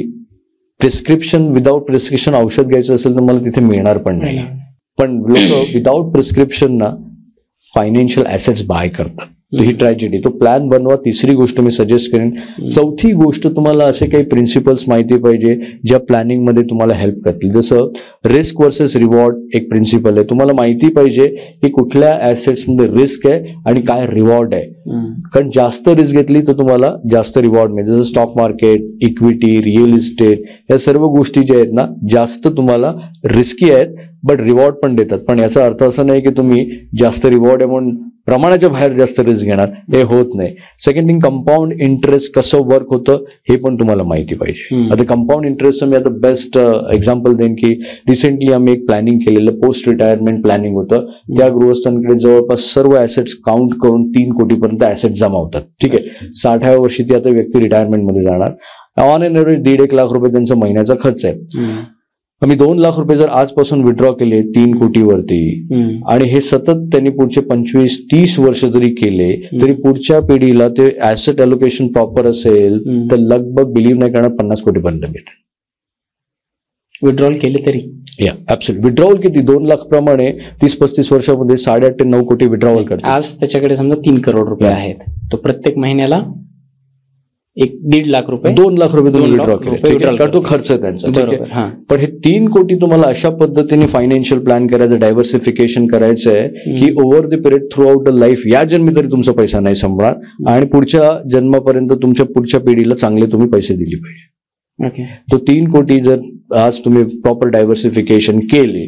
प्रिस्क्रिप्शन, विदाऊट प्रिस्क्रिप्शन औषध घ्यायचं असेल तर मला तिथे मिळणार पण नाही. पण लोक विदाऊट प्रिस्क्रिप्शन ना फायनान्शियल ऍसेट्स बाय करतात. ही ट्रॅजेडी. तो प्लॅन बनवा. तिसरी गोष्ट मी सजेस्ट करेन. चौथी गोष्ट, तुम्हाला असे काही प्रिन्सिपल्स माहिती पाहिजे ज्या प्लॅनिंग मध्ये तुम्हाला हेल्प करतील. जसं रिस्क वर्सेस रिवॉर्ड एक प्रिन्सिपल आहे. तुम्हाला माहिती पाहिजे की कुठल्या ऍसेट्स मध्ये रिस्क आहे आणि काय रिवॉर्ड आहे. कारण जास्त रिस्क घेतली तर तुम्हाला जास्त रिवॉर्ड मिळेल. जसं stock market, equity, real estate, या सर्व गोष्टी ज्या आहेत ना जास्त तुम्हाला रिस्की आहेत बट रिवॉर्ड पण देतात. पण याचा अर्थ असा नाही की तुम्ही जास्त रिवॉर्ड आहे म्हणून प्रमाणाच्या बाहेर जास्त रिस्क घेणार, हे होत नाही. सेकंड थिंग, कंपाऊंड इंटरेस्ट कसं वर्क होतं हे पण तुम्हाला माहिती पाहिजे. आता कंपाऊंड इंटरेस्टचं मी आता बेस्ट एक्झाम्पल देईन की रिसेंटली आम्ही एक प्लॅनिंग केलेलं पोस्ट रिटायरमेंट प्लॅनिंग होतं. त्या गृहस्थांकडे जवळपास सर्व ऍसेट्स काउंट करून 3 कोटीपर्यंत ऍसेट जमा होतात. ठीक आहे, 60व्या वर्षी ती आता व्यक्ती रिटायरमेंट मध्ये जाणार. ऑन एन एव्हरेज 1.5 लाख रुपये त्यांचा महिन्याचा खर्च आहे. आम्ही 2 लाख रुपये जर आजपासून विड्रॉ केले 3 कोटीवरती आणि हे सतत त्यांनी पुढचे 25-30 वर्ष जरी केले तरी पुढच्या पिढीला ते ऍसेट अलोकेशन प्रॉपर असेल तर लगभग बिलीव्ह नाही करणार 50 कोटीपर्यंत भेटेल. विड्रॉल केले तरी ऍब्सोल्युट. विड्रॉवल किती 2 लाख प्रमाणे 30-35 वर्षामध्ये 8.5 ते 9 कोटी विड्रॉवल करतात. आज त्याच्याकडे समजा 3 करोड रुपये आहेत, तो प्रत्येक महिन्याला 1.5 लाख रुपये 2 लाख रुपये तुम्ही विड्रॉ केले, कारण तो खर्च आहे त्यांचा. पण हे 3 कोटी तुम्हाला अशा पद्धतीने फायनान्शियल प्लॅन करायचं, डायव्हर्सिफिकेशन करायचं आहे की over the period through out the life या जन्मी तरी तुमचा पैसा नाही संपणार आणि पुढच्या जन्मापर्यंत तुमच्या पुढच्या पिढीला चांगले तुम्ही पैसे दिले पाहिजे. तो 3 कोटी जर आज तुम्ही प्रॉपर डायव्हर्सिफिकेशन केले,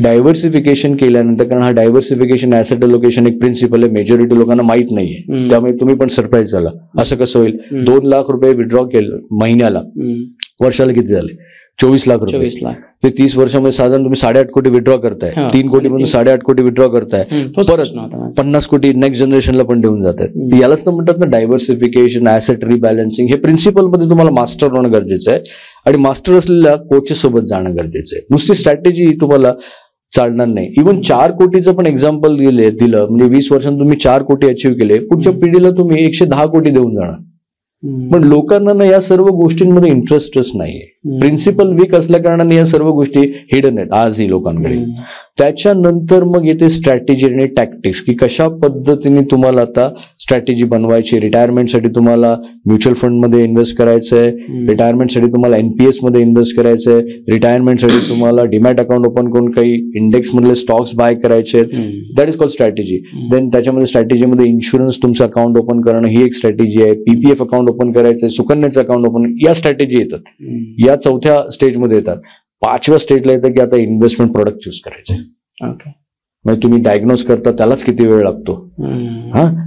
डायव्हर्सिफिकेशन केल्यानंतर, कारण हा डायव्हर्सिफिकेशन ऍसेट अलोकेशन एक प्रिन्सिपल आहे, मेजॉरिटी लोकांना माहित नाहीये, त्यामुळे तुम्ही पण सरप्राईज झाला. असं कसं होईल? 2 लाख रुपये विड्रॉ केलं महिन्याला, वर्षाला किती झाले? 24 लाख रुपये. 24 लाख ते 30 वर्षामध्ये साधारण तुम्ही 8.5 कोटी विड्रॉ करताय. 3 कोटी मधून 8.5 कोटी विड्रॉ करताय, परत 50 कोटी नेक्स्ट जनरेशनला पण देऊन जातात. यालाच तर म्हणतात ना डायव्हर्सिफिकेशन, ऍसेट रिबॅलन्सिंग. हे प्रिन्सिपल मध्ये तुम्हाला मास्टर होणं गरजेचं आहे आणि मास्टर असलेल्या कोचेस सोबत जाणं गरजेचं आहे. नुसती स्ट्रॅटेजी तुम्हाला चालणार नाही. इव्हन 4 कोटीचं पण एक्झाम्पल दिलं म्हणजे 20 वर्षांत तुम्ही 4 कोटी अचीव्ह केले, पुढच्या पिढीला तुम्ही 110 कोटी देऊन जाणार. पण लोकांना ना या सर्व गोष्टींमध्ये इंटरेस्टच नाहीये. प्रिन्सिपल वीक असल्या कारणाने या सर्व गोष्टी हिडन आहेत आजही लोकांकडे. त्याच्यानंतर मग येते स्ट्रॅटेजी आणि टॅक्टिक्स की कशा पद्धतीने तुम्हाला आता स्ट्रॅटेजी बनवायची. रिटायरमेंटसाठी तुम्हाला म्युच्युअल फंड मध्ये इन्व्हेस्ट करायचंय, रिटायरमेंटसाठी तुम्हाला एनपीएस मध्ये इन्व्हेस्ट करायचंय, रिटायरमेंटसाठी तुम्हाला डीमॅट अकाउंट ओपन करून काही इंडेक्स मधले स्टॉक्स बाय करायचे. That is called strategy. Then त्याच्यामध्ये स्ट्रॅटेजीमध्ये इन्शुरन्स तुमचं अकाउंट ओपन करणं ही एक स्ट्रॅटेजी आहे. पीपीएफ अकाउंट ओपन करायचंय, सुकन्याचं अकाउंट ओपन, या स्ट्रॅटेजी येतात. या 4थ्या स्टेजमध्ये येतात. 5व्या स्टेजला येतं की आता इन्व्हेस्टमेंट प्रोडक्ट चूज करायचे. म्हणजे तुम्ही डायग्नोज करता त्यालाच किती वेळ लागतो.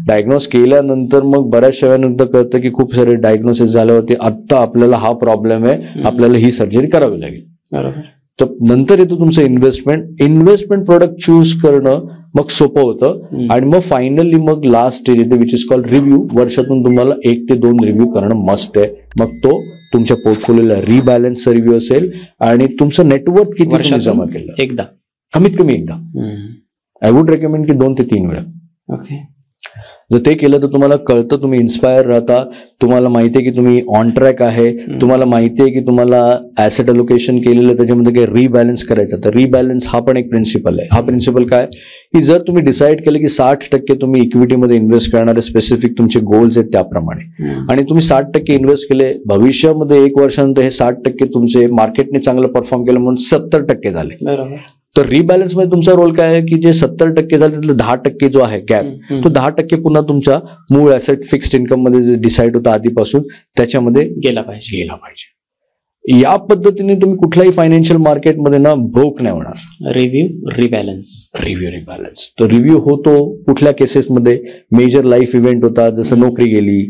डायग्नोज केल्यानंतर मग बऱ्याचशा वेळानंतर कळतं की खूप सारे डायग्नोसिस झाल्यावरती आता आपल्याला हा प्रॉब्लेम आहे, आपल्याला ही सर्जरी करावी लागेल. तर नंतर येतो तुमचं इन्व्हेस्टमेंट प्रोडक्ट चूज करणं मग सोपं होतं. आणि मग फायनली मग लास्ट स्टेज येते विच इज कॉल्ड रिव्ह्यू. वर्षातून तुम्हाला 1 ते 2 रिव्ह्यू करणं मस्ट आहे. मग तो तुमच्या पोर्टफोलिओला रिबॅलन्सचा रिव्ह्यू असेल आणि तुमचं नेटवर्क किती तुम्ही जमा केलं, एकदा कमीत कमी एकदा. आय वुड रेकमेंड की 2 ते 3 वेळा. जर ते केलं तर तुम्हाला कळतं, तुम्ही इन्स्पायर राहता, तुम्हाला माहिती आहे की तुम्ही ऑन ट्रॅक आहे, तुम्हाला माहिती आहे की तुम्हाला ऍसेट अलोकेशन केलेलं त्याच्यामध्ये काही रिबॅलन्स करायचं. तर रिबॅलन्स हा पण एक प्रिन्सिपल आहे. हा प्रिन्सिपल काय की जर तुम्ही डिसाईड केलं की 60% तुम्ही इक्विटीमध्ये इन्व्हेस्ट करणारे स्पेसिफिक तुमचे गोल्स आहेत त्याप्रमाणे आणि तुम्ही 60% इन्व्हेस्ट केले, भविष्यामध्ये 1 वर्षानंतर हे 60% तुमचे मार्केटने चांगलं परफॉर्म केलं म्हणून 70% झाले. तर रिबॅलन्स मध्ये तुमचा रोल काय आहे की जे 70% झाले त्यातलं 10% जो आहे गॅप, तो 10% पुन्हा तुमच्या मूळ ऍसेट फिक्स्ड इन्कम मध्ये जे डिसाईड होता आधीपासून त्याच्यामध्ये गेला पाहिजे. या पद्धतीने तुम्ही कुठल्याही फायनान्शियल मार्केटमध्ये ना ब्रोक नाही होणार. रिव्ह्यू रिबॅलन्स. तो रिव्ह्यू होतो कुठल्या केसेसमध्ये? मेजर लाईफ इव्हेंट होता, जसं नोकरी गेली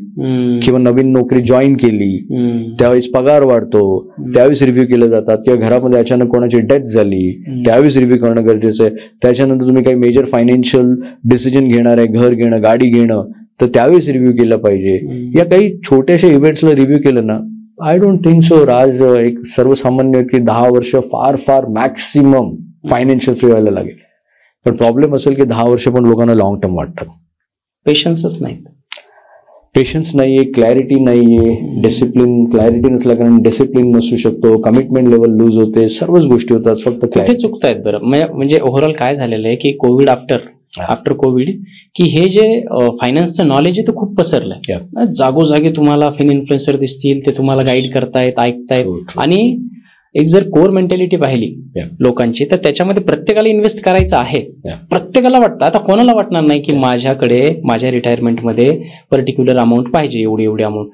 किंवा नवीन नोकरी जॉईन केली, त्यावेळेस पगार वाढतो, त्यावेळेस रिव्ह्यू केले जातात. किंवा घरामध्ये अचानक कोणाची डेथ झाली, त्यावेळेस रिव्ह्यू करणं गरजेचं आहे. त्याच्यानंतर तुम्ही काही मेजर फायनान्शियल डिसिजन घेणार आहे, घर घेणं, गाडी घेणं, तर त्यावेळेस रिव्ह्यू केलं पाहिजे. या काही छोट्याशा इव्हेंट्सला रिव्ह्यू केलं ना, आय डोंट थिंक सो राज, एक सर्वसामान्य की 10 वर्ष फार मॅक्सिमम फायनान्शियल फ्री व्हायला लागेल. पण प्रॉब्लेम असेल की 10 वर्ष पण लोकांना लॉंग टर्म वाटतात. पेशन्सच नाही, पेशन्स नाहीये, क्लॅरिटी नाहीये, डिसिप्लिन. क्लॅरिटी नसल्या कारण डिसिप्लिन नसू शकतो, कमिटमेंट लेवल लूज होते, सर्वच गोष्टी होतात. फक्त कुठे चुकतायत बरं? म्हणजे ओव्हरऑल काय झालेलं आहे की कोविड आफ्टर आफ्टर कोविड, की हे जे फायनान्सचं नॉलेज आहे ते खूप पसरलंय. जागोजागी तुम्हाला फिन इन्फ्लुएन्सर दिसतील, ते तुम्हाला गाईड करतायत, ऐकतायत. आणि एक जर कोर मेंटॅलिटी पाहिली लोकांची, तर त्याच्यामध्ये प्रत्येकाला इन्व्हेस्ट करायचं आहे. प्रत्येकाला वाटतं, आता कोणाला वाटणार नाही की माझ्याकडे माझ्या रिटायरमेंटमध्ये पर्टिक्युलर अमाऊंट पाहिजे, एवढी अमाऊंट.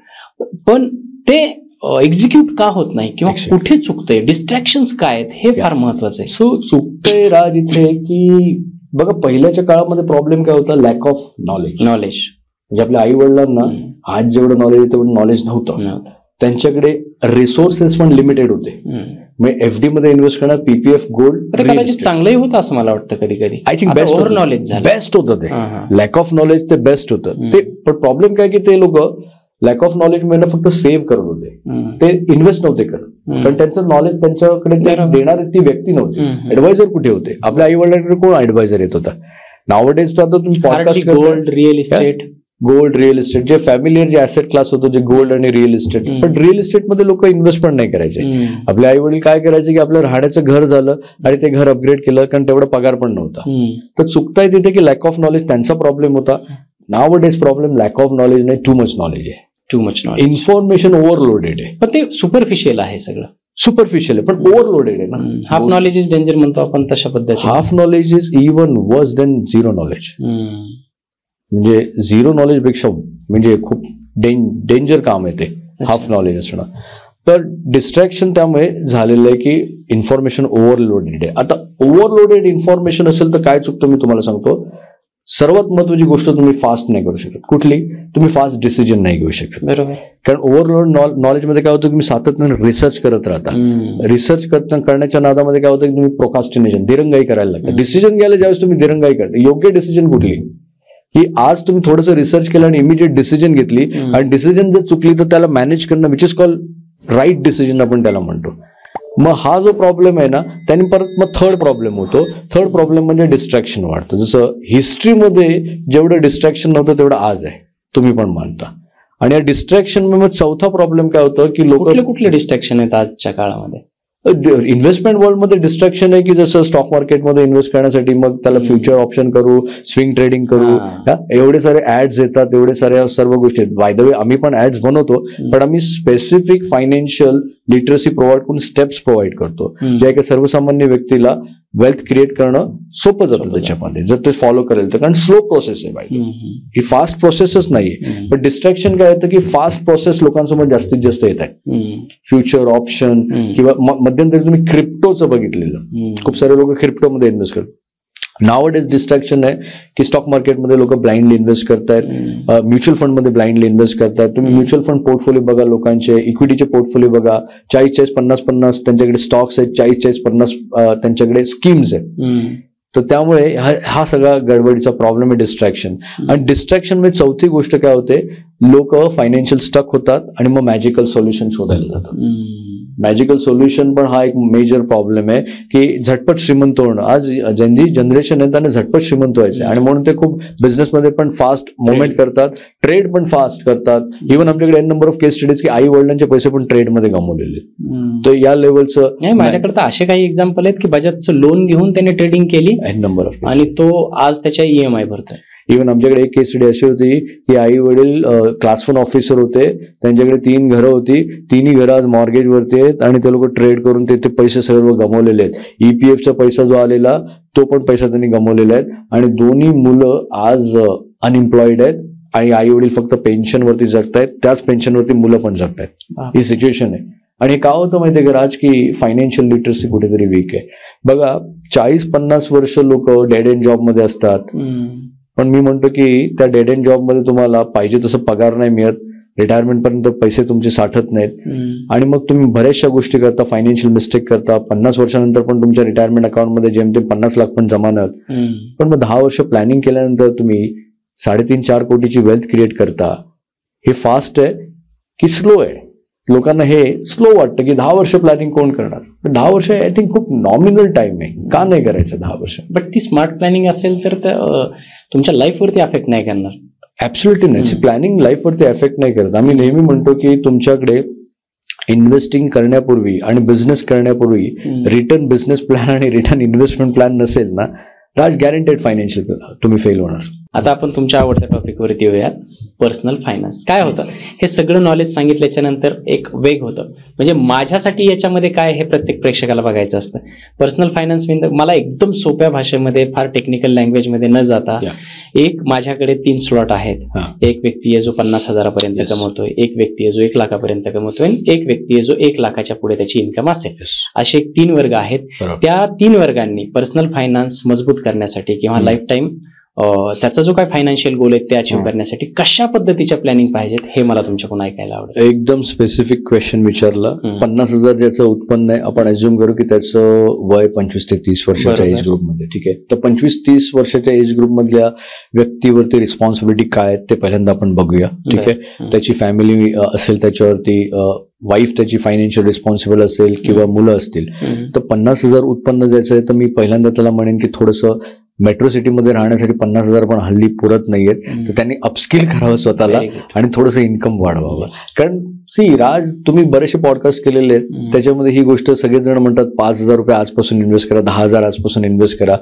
पण ते एक्झिक्यूट का होत नाही, किंवा कुठे चुकतंय, डिस्ट्रॅक्शन्स काय आहेत, हे फार महत्वाचं आहे. सो चुकतंय राज इथे की बघा, पहिल्याच्या काळामध्ये प्रॉब्लेम काय होता, लॅक ऑफ नॉलेज. म्हणजे आपल्या आई वडिलांना आज जेवढं नॉलेज आहे तेवढं नॉलेज नव्हतं. त्यांच्याकडे रिसोर्सेस पण लिमिटेड होते. म्हणजे एफडी मध्ये इन्व्हेस्ट करणार, पीपीएफ, गोल्ड, कदाचित चांगलंही होतं असं मला वाटतं. कधी कधी I think best over knowledge best होतं ते. लॅक ऑफ नॉलेज ते बेस्ट होतं ते. पण प्रॉब्लेम काय की ते लोक लॅक ऑफ नॉलेज मध्ये फक्त सेव्ह करत होते, ते इन्व्हेस्ट नव्हते करत. कारण त्यांचं नॉलेज त्यांच्याकडे देणारी ती व्यक्ती नव्हती. ऍडवायझर कुठे होते? आपल्या आई वडिलांकडे कोण ऍडवायझर येत होता? नावडेज तर आता तुम्ही पॉडकास्ट, गोल्ड, रिअल इस्टेट, जे फॅमिलियर जे ऍसेट क्लास होतो, जे गोल्ड आणि रिअल इस्टेट. पण रिअल इस्टेटमध्ये लोक इन्व्हेस्ट पण नाही करायचे. आपले आई वडील काय करायचे की आपलं राहण्याचं घर झालं आणि ते घर अपग्रेड केलं, कारण तेवढा पगार पण नव्हता. तर चुकताय तिथे की लॅक ऑफ नॉलेज त्यांचा प्रॉब्लेम होता. Nowadays problem lack of knowledge नाही, टू मच नॉलेज आहे. Too much knowledge, information overloaded आहे. पण ते सुपरफिशियल आहे, सगळं सुपरफिशियल आहे, पण ओव्हरलोडेड आहे ना. हाफ नॉलेज इज डेंजर म्हणतो आपण तशा पद्धतीने. Half knowledge is even worse than zero knowledge. म्हणजे झिरो नॉलेज पेक्षा म्हणजे खूप डेंजर काम आहे ते हाफ नॉलेज असणं. तर डिस्ट्रॅक्शन त्यामुळे झालेलं आहे की इन्फॉर्मेशन ओव्हरलोडेड आहे. आता ओव्हरलोडेड इन्फॉर्मेशन असेल तर काय चुकतं मी तुम्हाला सांगतो. सर्वात महत्वाची गोष्ट, तुम्ही फास्ट नाही करू शकत. कुठली? तुम्ही फास्ट डिसिजन नाही घेऊ शकत. बरोबर. कारण ओव्हरलोड नॉलेजमध्ये काय होतं, तुम्ही सातत्याने रिसर्च करत राहता. रिसर्च करण्याच्या नादामध्ये काय होतं की तुम्ही प्रोकास्टिनेशन, दिरंगाई करायला लागतं. डिसिजन घ्यायला ज्यावेळेस तुम्ही दिरंगाई करता, योग्य डिसिजन कुठली की आज तुम्ही थोडंसं रिसर्च केलं आणि इमिजिएट डिसिजन घेतली, आणि डिसिजन जर चुकली तर त्याला मॅनेज करणं, which is call right decision आपण त्याला म्हणतो. मग हा जो प्रॉब्लेम आहे ना, त्याने परत मग थर्ड प्रॉब्लेम होतो. थर्ड प्रॉब्लेम म्हणजे डिस्ट्रॅक्शन वाढतं. जसं हिस्ट्रीमध्ये जेवढं डिस्ट्रॅक्शन नव्हतं तेवढं आज आहे, तुम्ही पण मानता. आणि या डिस्ट्रॅक्शन मग चौथा प्रॉब्लेम काय होतं की लोक, कुठले डिस्ट्रॅक्शन आहेत आजच्या काळामध्ये? इन्व्हेस्टमेंट वर्ल्डमध्ये डिस्ट्रॅक्शन आहे की जसं स्टॉक मार्केटमध्ये इन्व्हेस्ट करण्यासाठी मग त्याला फ्युचर ऑप्शन करू, स्विंग ट्रेडिंग करू, एवढे सारे ऍड्स येतात, एवढे साऱ्या सर्व गोष्टी आहेत. बाय द वे आम्ही पण ऍड्स बनवतो, पण आम्ही स्पेसिफिक फायनान्शियल लिटरसी प्रोव्हाइड करून स्टेप्स प्रोव्हाइड करतो, ज्या एका सर्वसामान्य व्यक्तीला वेल्थ क्रिएट करणं सोपं जातं त्याच्यामध्ये, जर ते फॉलो करेल तर. कारण स्लो प्रोसेस आहे बाई, ही फास्ट प्रोसेसच नाहीये. पण डिस्ट्रॅक्शन काय येतं की फास्ट प्रोसेस लोकांसमोर जास्तीत जास्त येत आहे. फ्युचर ऑप्शन किंवा मध्यंतरी तुम्ही क्रिप्टोचं बघितलेलं, खूप सारे लोक क्रिप्टोमध्ये इन्व्हेस्ट करतात. नावडेज डिस्ट्रॅक्शन आहे की स्टॉक मार्केटमध्ये लोक ब्लाइंडली इन्व्हेस्ट करतायत, म्युच्युअल फंडमध्ये ब्लाइंडली इन्व्हेस्ट करतायत. तुम्ही म्युच्युअल फंड पोर्टफोलिओ बघा, लोकांचे इक्विटीचे पोर्टफोलिओ बघा, 40-40, 50-50 त्यांच्याकडे स्टॉक्स आहेत, 40-40, 50 त्यांच्याकडे स्कीम्स आहेत. तर त्यामुळे हा सगळा गडबडीचा प्रॉब्लेम आहे डिस्ट्रॅक्शन. आणि डिस्ट्रॅक्शन मध्ये चौथी गोष्ट काय होते, लोक फायनान्शियल स्टक होतात आणि मग मॅजिकल सोल्युशन शोधायला जातात. मॅजिकल सोल्युशन पण हा एक मेजर प्रॉब्लेम आहे की झटपट श्रीमंत होणं. आज जी जनरेशन आहे त्यांना झटपट श्रीमंत व्हायचं आणि म्हणून ते खूप बिझनेसमध्ये पण फास्ट मुवमेंट करतात, ट्रेड पण फास्ट करतात. इव्हन आमच्याकडे N number of case studies की आई वडिलांचे पैसे पण ट्रेडमध्ये गमावलेले. तर या लेवलचं नाही, माझ्याकडे तर असे काही एक्झाम्पल आहेत की बजाजचं लोन घेऊन त्याने ट्रेडिंग केली एन नंबर ऑफ, आणि तो आज त्याच्या EMI भरतोय. इव्हन आमच्याकडे एक केस स्टडी अशी होती की आई वडील क्लास 1 ऑफिसर होते, त्यांच्याकडे 3 घरं होती, 3ही घरं आज मॉर्गेजवरती आहेत आणि ते लोक ट्रेड करून ते पैसे सर्व गमावलेले आहेत. EPFचा पैसा जो आलेला तो पण पैसा त्यांनी गमावलेला आहे आणि दोन्ही मुलं आज अनएम्प्लॉईड आहेत आणि आई वडील फक्त पेन्शनवरती जगतायत, त्याच पेन्शनवरती मुलं पण जगतायत. ही सिच्युएशन आहे. आणि का होतं माहितीये का राज की फायनान्शियल लिटरसी कुठेतरी वीक आहे. बघा 40-50 वर्ष लोक डेड एंड जॉब मध्ये असतात, पण मी म्हणतो की त्या डेड एंड जॉब मध्ये तुम्हाला पाहिजे तसं पगार नाही मिळत, रिटायरमेंट पर्यंत पैसे तुमचे साठत नाहीत आणि मग तुम्ही बऱ्याचशा गोष्टी करता, फायनान्शियल मिस्टेक करता. 50 वर्षानंतर पण तुमच्या रिटायरमेंट अकाउंटमध्ये जेमतेम 50 लाख पण जमा नाही होत. पण मग 10 वर्ष प्लॅनिंग केल्यानंतर तुम्ही 3.5-4 कोटीची वेल्थ क्रिएट करता. हे फास्ट आहे की स्लो आहे? लोकांना हे स्लो वाटतं की 10 वर्ष प्लॅनिंग कोण करणार. 10 वर्ष आय थिंक खूप नॉमिनल टाइम आहे, का नाही करायचं 10 वर्ष? बट ती स्मार्ट प्लॅनिंग असेल तर तुमच्या लाईफवरती अफेक्ट नाही करणार. ऍब्सोल्युटली नाही. प्लॅनिंग लाईफवरती अफेक्ट नाही करत. आम्ही नेहमी म्हणतो की तुमच्याकडे इन्व्हेस्टिंग करण्यापूर्वी आणि बिझनेस करण्यापूर्वी रिटर्न बिझनेस प्लॅन आणि रिटर्न इन्व्हेस्टमेंट प्लॅन नसेल ना राज गॅरंटेड फायनान्शियल तुम्ही फेल होणार. आता आपण तुमच्या आवडत्या टॉपिक वरती येऊयात, पर्सनल फायनान्स. काय होतं हे सगळं नॉलेज सांगितल्याच्या नंतर एक वेग होतं, म्हणजे माझ्यासाठी याच्यामध्ये काय हे प्रत्येक प्रेक्षकाला बघायचं असतं. पर्सनल फायनान्स मला एकदम सोप्या भाषेमध्ये, फार टेक्निकल लँग्वेजमध्ये न जाता, एक माझ्याकडे 3 स्लॉट आहेत. एक व्यक्ती आहे जो 50,000पर्यंत कमवतोय, एक व्यक्ती आहे जो 1 लाखापर्यंत कमवतोय, एक व्यक्ती आहे जो 1 लाखाच्या पुढे त्याची इन्कम असेल. असे 3 वर्ग आहेत. त्या 3 वर्गांनी पर्सनल फायनान्स मजबूत करण्यासाठी किंवा लाईफ टाईम त्याचा जो काय फायनान्शियल गोल आहे ते अचीव्ह करण्यासाठी कशा पद्धतीच्या प्लॅनिंग पाहिजेत हे मला तुमच्याकडून ऐकायला आवडेल. एकदम स्पेसिफिक क्वेश्चन विचारला. 50,000 ज्याचं उत्पन्न आहे, आपण अज्युम करू की त्याचं वय 25 ते 30 वर्षाच्या एज ग्रुपमध्ये. ठीक आहे, तर 25-30 वर्षाच्या एज ग्रुप मधल्या व्यक्तीवरती रिस्पॉन्सिबिलिटी काय आहेत ते पहिल्यांदा आपण बघूया. ठीक आहे, त्याची फॅमिली असेल, त्याच्यावरती वाईफ त्याची फायनान्शियल रिस्पॉन्सिबल असेल किंवा मुलं असतील, तर 50,000 उत्पन्न द्यायचं आहे. तर मी पहिल्यांदा त्याला म्हणेन की थोडंसं मेट्रो सिटीमध्ये राहण्यासाठी 50,000 पण हल्ली पुरत नाहीयेत, तर त्यांनी अपस्किल करावं स्वतःला आणि थोडंसं इन्कम वाढवावं. कारण राज, तुम्ही बरेचसे पॉडकास्ट केलेले आहेत, त्याच्यामध्ये ही गोष्ट सगळेच जण म्हणतात 5,000 रुपये आजपासून इन्व्हेस्ट करा, 10,000 आजपासून इन्व्हेस्ट करा.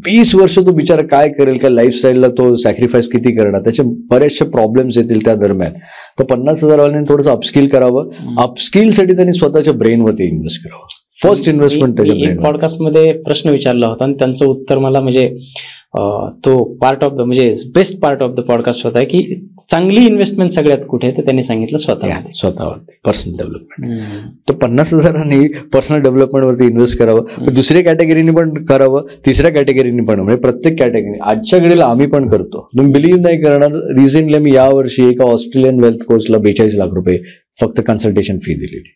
20 वर्ष तो बिचारा काय करेल, काय लाईफस्टाईलला तो सॅक्रिफाईस किती करणार, त्याचे बरेचसे प्रॉब्लेम्स येतील त्या दरम्यान. तर 50,000 वाल्यांनी थोडंसं अपस्किल करावं. अपस्किलसाठी त्यांनी स्वतःच्या ब्रेनवरती इन्व्हेस्ट करावं. फर्स्ट इन्व्हेस्टमेंट त्याच्या पॉडकास्टमध्ये प्रश्न विचारला होता आणि त्यांचं उत्तर मला म्हणजे तो पार्ट ऑफ द म्हणजे best part of the podcast होता की चांगली इन्व्हेस्टमेंट सगळ्यात कुठे, तर त्यांनी सांगितलं स्वतःवर पर्सनल डेव्हलपमेंट. तर 50,000 पर्सनल डेव्हलपमेंटवरती इन्व्हेस्ट करावं. दुसऱ्या कॅटेगरीने पण करावं, तिसऱ्या कॅटेगरीने पण, म्हणजे प्रत्येक कॅटेगरी. आजच्या घडीला आम्ही पण करतो, तुम्ही बिलीव्ह नाही करणार. रिसेंटली मी यावर्षी एका ऑस्ट्रेलियन वेल्थ कोर्सला 42 लाख रुपये फक्त कन्सल्टेशन फी दिलेली.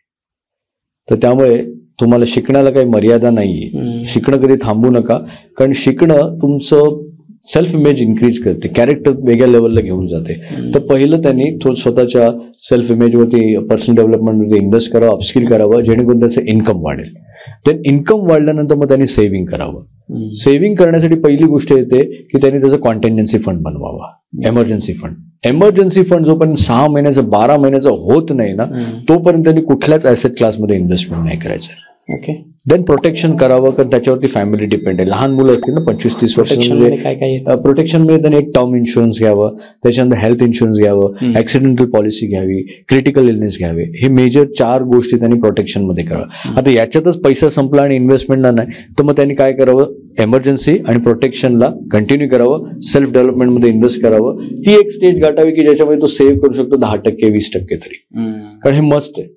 तर त्यामुळे तुम्हाला शिकण्याला काही मर्यादा नाहीये. शिकणं कधी थांबू नका, कारण शिकणं तुमचं सेल्फ इमेज इन्क्रीज करते, कॅरेक्टर वेगळ्या लेवलला घेऊन जाते. तर पहिलं त्यांनी स्वतःच्या सेल्फ इमेजवरती, पर्सनल डेव्हलपमेंटवरती इन्व्हेस्ट करावं, अपस्किल करावं, जेणेकरून त्याचं इन्कम वाढेल. देन इन्कम वाढल्यानंतर मग त्यांनी सेव्हिंग करावं. सेव्हिंग करण्यासाठी पहिली गोष्ट येते की त्यांनी त्याचं कॉन्टिन्जन्सी फंड बनवावा, एमर्जन्सी फंड. एमर्जन्सी फंड जोपर्यंत 6 महिन्याचं 12 महिन्याचं होत नाही ना, तोपर्यंत त्यांनी कुठल्याच ऍसेट क्लासमध्ये इन्व्हेस्टमेंट नाही करायचं. ओके. देन प्रोटेक्शन करावं, कारण त्याच्यावरती फॅमिली डिपेंड आहे. लहान मुलं असतील ना 25-30 वर्षांमध्ये, प्रोटेक्शन मध्ये त्यांनी एक टर्म इन्शुरन्स घ्यावं, त्याच्यानंतर हेल्थ इन्शुरन्स घ्यावं, ऍक्सिडेंटल पॉलिसी घ्यावी, क्रिटिकल इलनेस घ्यावे. हे मेजर 4 गोष्टी त्यांनी प्रोटेक्शन मध्ये करावं. आता याच्यातच पैसा संपला आणि इन्व्हेस्टमेंट नाही, तर मग त्यांनी काय करावं, एमर्जन्सी आणि प्रोटेक्शनला कंटिन्यू करावं, सेल्फ डेव्हलपमेंट मध्ये इन्व्हेस्ट करावं. ती एक स्टेज गाठावी की ज्याच्यामध्ये तो सेव्ह करू शकतो 10% 20% तरी, कारण हे मस्ट आहे.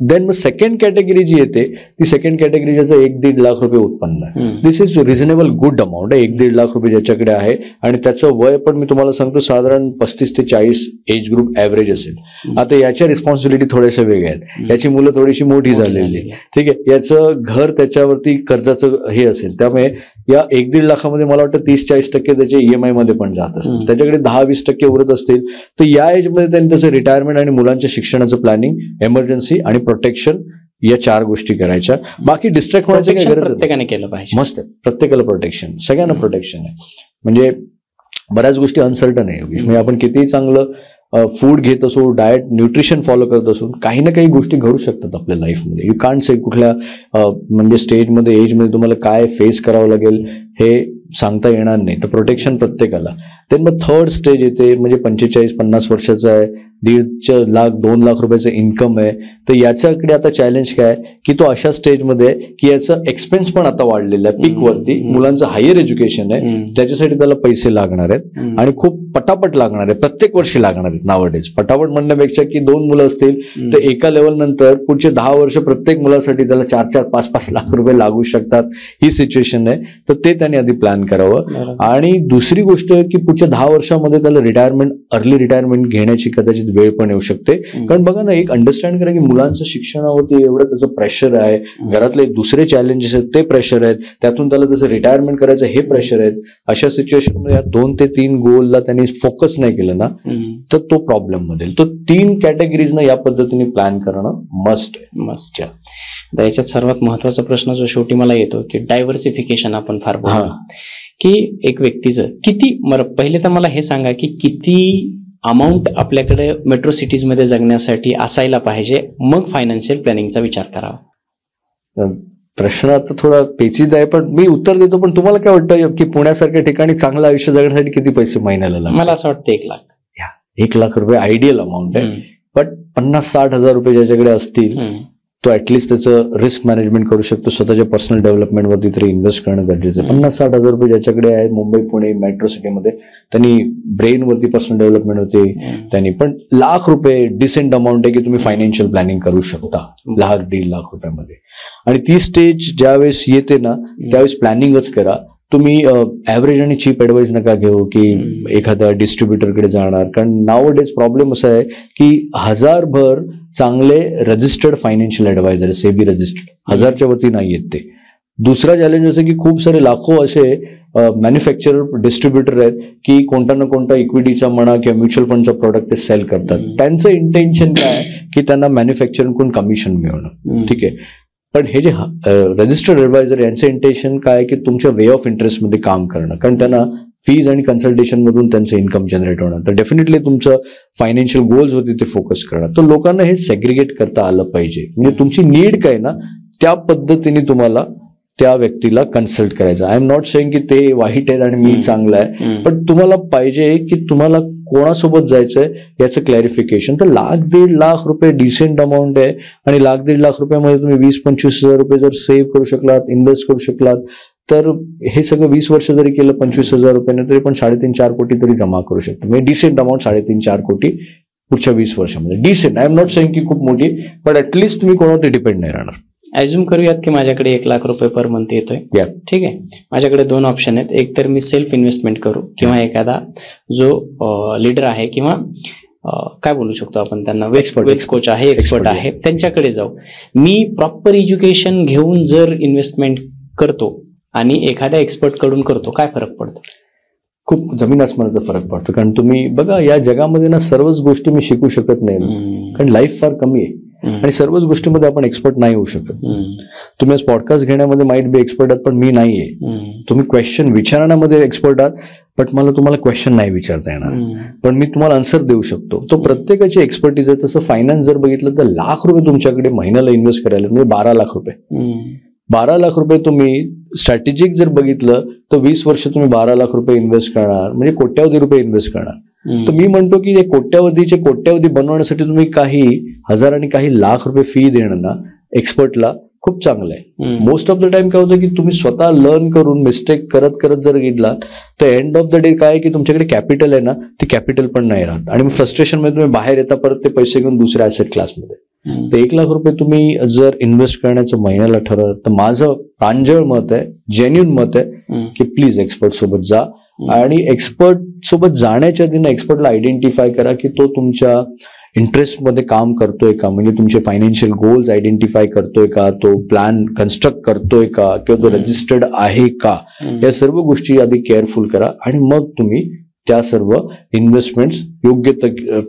देन मग सेकंड कॅटेगरी जी येते, ती सेकंड कॅटेगरी ज्याचं 1-1.5 लाख रुपये उत्पन्न आहे. दिस इज रिझनेबल गुड अमाऊंट आहे. 1-1.5 लाख रुपये ज्याच्याकडे आहे आणि त्याचं वय पण मी तुम्हाला सांगतो साधारण 35 ते 40 एज ग्रुप ऍव्हरेज असेल. आता याच्या रिस्पॉन्सिबिलिटी थोड्याशा वेगळ्या आहेत. याची मुलं थोडीशी मोठी झालेली, ठीक आहे. याचं घर त्याच्यावरती कर्जाचं हे असेल, त्यामुळे या 1-1.5 लाखामध्ये मला वाटतं 30-40% त्याचे EMI मध्ये पण जात असतील. त्याच्याकडे 10-20% उरत असतील. तर या एजमध्ये त्यांनी त्याचं रिटायरमेंट आणि मुलांच्या शिक्षणाचं प्लॅनिंग, एमर्जन्सी आणि प्रोटेक्शन या 4 गोष्टी करायच्या. बाकी डिस्ट्रॅक्ट होण्याची काही गरज प्रत्येकाने केलं पाहिजे. मस्त आहे, प्रत्येकाला प्रोटेक्शन, सगळ्यांना प्रोटेक्शन आहे. म्हणजे बऱ्याच गोष्टी अनसर्टन आहे. म्हणजे आपण कितीही चांगलं फूड घेत असो, डाएट न्यूट्रिशन फॉलो करत असो, काही ना काही गोष्टी घडू शकतात आपल्या लाईफमध्ये. यू कांट से कुठल्या म्हणजे स्टेजमध्ये, एजमध्ये तुम्हाला काय फेस करावं लागेल हे सांगता येणार नाही. तर प्रोटेक्शन प्रत्येकाला. देन मग थर्ड स्टेज येते, म्हणजे 45-50 वर्षाचा आहे, 1.5 लाख 2 लाख रुपयाचं इन्कम आहे. तर याच्याकडे आता चॅलेंज काय की तो अशा स्टेजमध्ये आहे की याचं एक्सपेन्स पण आता वाढलेलं आहे पीक वरती. मुलांचं हायर एज्युकेशन आहे, त्याच्यासाठी त्याला पैसे लागणार आहेत आणि खूप पटापट लागणार आहे, प्रत्येक वर्षी लागणार आहेत. नावडेज पटापट म्हणण्यापेक्षा की 2 मुलं असतील तर एका लेवल नंतर पुढचे 10 वर्ष प्रत्येक मुलासाठी त्याला 4-4, 5-5 लाख रुपये लागू शकतात. ही सिच्युएशन आहे. तर ते त्यांनी आधी प्लॅन करावं. आणि दुसरी गोष्ट की पुढच्या 10 वर्षामध्ये त्याला रिटायरमेंट, अर्ली रिटायरमेंट घेण्याची कदाचित वेळ पण येऊ शकते. कारण बघा ना, एक अंडरस्टँड करा की मुलांचं शिक्षणावरती एवढं त्याचं प्रेशर आहे, घरातले दुसरे चॅलेंजेस आहेत ते प्रेशर आहेत, त्यातून त्याला त्याचं रिटायरमेंट करायचं हे प्रेशर आहेत. अशा सिच्युएशनमध्ये 2 ते 3 गोलला त्यांनी फोकस नाही केलं ना, तर तो प्रॉब्लेम मध्ये. तो 3 कॅटेगरीजना या पद्धतीने प्लॅन करणं मस्ट आहे. मस्ट. याच्यात सर्वात महत्वाचा प्रश्न जो शेवटी मला येतो की डायव्हर्सिफिकेशन आपण फार बोलतो की एक व्यक्तीचं किती, पहिले तर मला हे सांगा की किती अमाऊंट आपल्याकडे मेट्रो सिटीज मध्ये जगण्यासाठी असायला पाहिजे, मग फायनान्शियल प्लॅनिंगचा विचार करावा. प्रश्न आता थोडा पेचीदा आहे, पण मी उत्तर देतो. पण तुम्हाला काय वाटतं की पुण्यासारख्या ठिकाणी चांगलं आयुष्य जगण्यासाठी किती पैसे महिन्याला लागतात? मला असं वाटतं 1 लाख. 1 लाख रुपये आयडियल अमाऊंट आहे. पण 50-60 हजार रुपये ज्याच्याकडे असतील तो ऍटलिस्ट त्याचं रिस्क मॅनेजमेंट करू शकतो. स्वतःच्या पर्सनल डेव्हलपमेंटवरती तरी इन्व्हेस्ट करणं गरजेचं आहे. 50-60 हजार रुपये ज्याच्याकडे आहे मुंबई, पुणे, मेट्रो सिटीमध्ये, त्यांनी ब्रेनवरती पर्सनल डेव्हलपमेंट होते त्यांनी. पण लाख रुपये डिसेंट अमाऊंट आहे की तुम्ही फायनान्शियल प्लॅनिंग करू शकता 1-1.5 लाख रुपयामध्ये. आणि ती स्टेज ज्यावेळेस येते ना त्यावेळेस प्लॅनिंगच करा. तुम्ही ऍव्हरेज आणि चीप ऍडवाइस नका घेऊ की एखाद्या डिस्ट्रीब्युटरकडे जाणार. कारण नाव डेज प्रॉब्लेम असा आहे की 1000भर चांगले रजिस्टर्ड फायनान्शियल ऍडवायझर आहे, सेबी रजिस्टर्ड, 1000च्या वरती नाही आहेत ते. दुसरा चॅलेंज असं की खूप सारे लाखो असे मॅन्युफॅक्चरर डिस्ट्रीब्युटर आहेत की कोणता ना कोणता इक्विटीचा म्हणा किंवा म्युच्युअल फंडचा प्रोडक्ट ते सेल करतात. त्यांचं इंटेन्शन काय की त्यांना मॅन्युफॅक्चरकडून कमिशन मिळवणं. ठीक आहे, पण हे जे रजिस्टर्ड ऍडवायझर यांचं इंटेन्शन काय की तुमच्या वे ऑफ इंटरेस्ट मध्ये काम करणं. कारण त्यांना फीज आणि कन्सल्टेशन मधून त्यांचं इन्कम जनरेट होणार. तर डेफिनेटली तुमचं फायनान्शियल गोल्स होती ते फोकस करणार. तर लोकांना हे सेग्रिगेट करता आलं पाहिजे. म्हणजे तुमची नीड काय ना त्या पद्धतीने तुम्हाला त्या व्यक्तीला कन्सल्ट करायचं. आय एम नॉट सेइंग की ते वाईट आहेत आणि मी चांगला आहे, पण तुम्हाला पाहिजे की तुम्हाला कोणासोबत जायचंय याचं क्लॅरिफिकेशन. तर 1-1.5 लाख रुपये डिसेंट अमाऊंट आहे. आणि 1-1.5 लाख रुपयामध्ये तुम्ही 20-25 हजार रुपये जर सेव्ह करू शकलात, इन्व्हेस्ट करू शकलात, तर हे सगळं 20 वर्ष जरी केलं 25 हजार रुपयाने तरी पण 3.5-4 कोटी तरी जमा करू शकतो. म्हणजे डिसेंट अमाऊंट 3.5-4 कोटी पुढच्या 20 वर्षामध्ये. Decent, I am not saying की खूप मोठी, पण ऍटलिस्ट तुम्ही कोणावरती डिपेंड नाही राहणार. ॲझ्युम करूयात की माझ्याकडे 1 लाख रुपये पर मंथ येतोय. ठीक आहे, माझ्याकडे 2 ऑप्शन आहेत. एक तर मी सेल्फ इन्व्हेस्टमेंट करू किंवा एखादा जो लीडर आहे किंवा काय बोलू शकतो आपण त्यांना, वेल्थ कोच आहे, एक्सपर्ट आहे, त्यांच्याकडे जाऊ. मी प्रॉपर एज्युकेशन घेऊन जर इन्व्हेस्टमेंट करतो आणि एखाद्या एक्सपर्ट कडून करतो, काय फरक पडतो? खूप जमीन आसमानाचा फरक पडतो. कारण तुम्ही बघा या जगामध्ये ना सर्वच गोष्टी मी शिकू शकत नाही, कारण लाईफ फार कमी आहे आणि सर्वच गोष्टीमध्ये आपण एक्सपर्ट नाही होऊ शकत. तुम्ही आज पॉडकास्ट घेण्यामध्ये माइट बी एक्सपर्ट आहात पण मी नाहीये. तुम्ही क्वेश्चन विचारण्यामध्ये एक्सपर्ट आहात पण मला तुम्हाला क्वेश्चन नाही विचारता येणार, पण मी तुम्हाला आन्सर देऊ शकतो. तो प्रत्येकाची एक्सपर्टीज आहे. तसं फायनान्स जर बघितलं तर लाख रुपये तुमच्याकडे महिन्याला इन्व्हेस्ट करायला म्हणजे 12 लाख रुपये. 12 लाख रुपये तुम्ही स्ट्रॅटेजिक जर बघितलं तर 20 वर्ष तुम्ही 12 लाख रुपये इन्व्हेस्ट करणार म्हणजे कोट्यावधी रुपये इन्व्हेस्ट करणार. तर मी म्हणतो की हे कोट्यावधी बनवण्यासाठी तुम्ही काही हजार आणि काही लाख रुपये फी देणं ना एक्सपर्टला खूप चांगलं आहे. मोस्ट ऑफ द टाइम काय होतं की तुम्ही स्वतः लर्न करून मिस्टेक करत करत जर गेलात तर एंड ऑफ द डे काय की तुमच्याकडे कॅपिटल आहे ना ती कॅपिटल पण नाही राहत आणि मग फ्रस्ट्रेशन मध्ये तुम्ही बाहेर येता परत ते पैसे घेऊन दुसऱ्या ऍसेट क्लासमध्ये. तर 1 लाख रुपये तुम्ही जर इन्व्हेस्ट करण्याचं महिन्याला ठरवलं तर माझं प्रांजळ मत आहे, जेन्युन मत आहे की प्लीज एक्सपर्ट सोबत जा. आणि एक्सपर्ट सोबत जाण्याच्या आधी ना एक्सपर्टला आयडेंटिफाय करा की तो तुमच्या इंटरेस्ट मध्ये काम करतोय का, म्हणजे तुमचे फायनान्शियल गोल्स आयडेंटिफाय करतोय का, तो प्लॅन कन्स्ट्रक्ट करतोय का किंवा तो रजिस्टर्ड आहे का, या सर्व गोष्टी आधी केअरफुल करा आणि मग तुम्ही त्या सर्व इन्व्हेस्टमेंट्स योग्य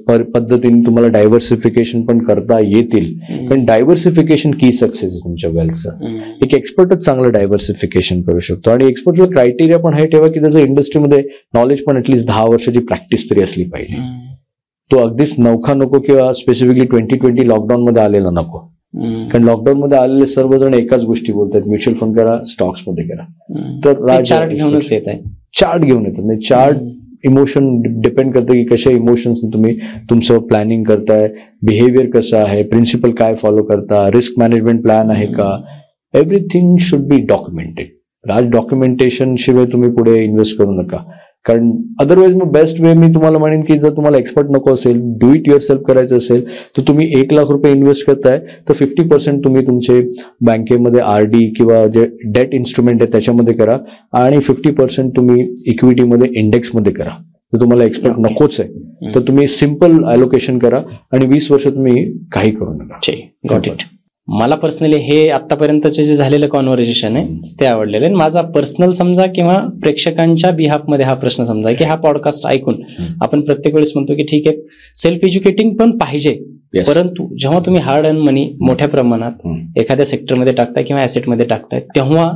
पद्धतीने तुम्हाला डायव्हर्सिफिकेशन पण करता येतील. कारण डायव्हर्सिफिकेशन की सक्सेस आहे तुमच्या वेल्थचं. एक एक्सपर्टच चांगलं डायव्हर्सिफिकेशन करू शकतो आणि एक्सपर्टला क्रायटेरिया पण हे ठेवा की त्याचं इंडस्ट्रीमध्ये नॉलेज पण ऍटलीस्ट 10 वर्षाची प्रॅक्टिस तरी असली पाहिजे. तो अगदीच नौखा नको किंवा स्पेसिफिकली 2020 लॉकडाऊन मध्ये आलेला नको. कारण लॉकडाऊन मध्ये आलेले सर्वजण एकाच गोष्टी बोलतात, म्युच्युअल फंड करा, स्टॉक्स मध्ये करा. तर चार्ट घेऊनच येत आहे, चार्ट घेऊन येतात नाही. चार्ट इमोशन डिपेंड करतं की कशा इमोशन्स तुम्ही तुमचं प्लॅनिंग करताय, बिहेवियर कसं आहे, प्रिन्सिपल काय फॉलो करता, रिस्क मॅनेजमेंट प्लॅन आहे का, एव्हरीथिंग शुड बी डॉक्युमेंटेड. आज डॉक्युमेंटेशन शिवाय तुम्ही पुढे इन्व्हेस्ट करू नका. कारण अदरवाईज मग बेस्ट वे मी तुम्हाला म्हणेन की जर तुम्हाला एक्सपर्ट नको असेल, डू इट युअर सेल्फ करायचं असेल तर तुम्ही 1 लाख रुपये इन्व्हेस्ट करताय तर 50% तुम्ही तुमचे बँकेमध्ये RD किंवा जे डेट इन्स्ट्रुमेंट आहे त्याच्यामध्ये करा आणि 50% तुम्ही इक्विटीमध्ये इंडेक्समध्ये करा. जर तुम्हाला एक्सपर्ट नकोच आहे तर तुम्ही सिम्पल ॲलोकेशन करा आणि 20 वर्ष तुम्ही काही करू नका. Got it. मला पर्सनली हे आतापर्यंतचे जे झालेलं कॉन्व्हर्सेशन आहे ते आवडलेलं आहे. माझा पर्सनल समजा किंवा प्रेक्षकांच्या बिहाफमध्ये हा प्रश्न समजा की हा पॉडकास्ट ऐकून आपण प्रत्येक वेळेस म्हणतो की ठीक आहे सेल्फ एज्युकेटिंग पण पाहिजे, परंतु जेव्हा तुम्ही हार्ड अर्न मनी मोठ्या प्रमाणात एखाद्या सेक्टरमध्ये टाकताय किंवा ऍसेटमध्ये टाकताय तेव्हा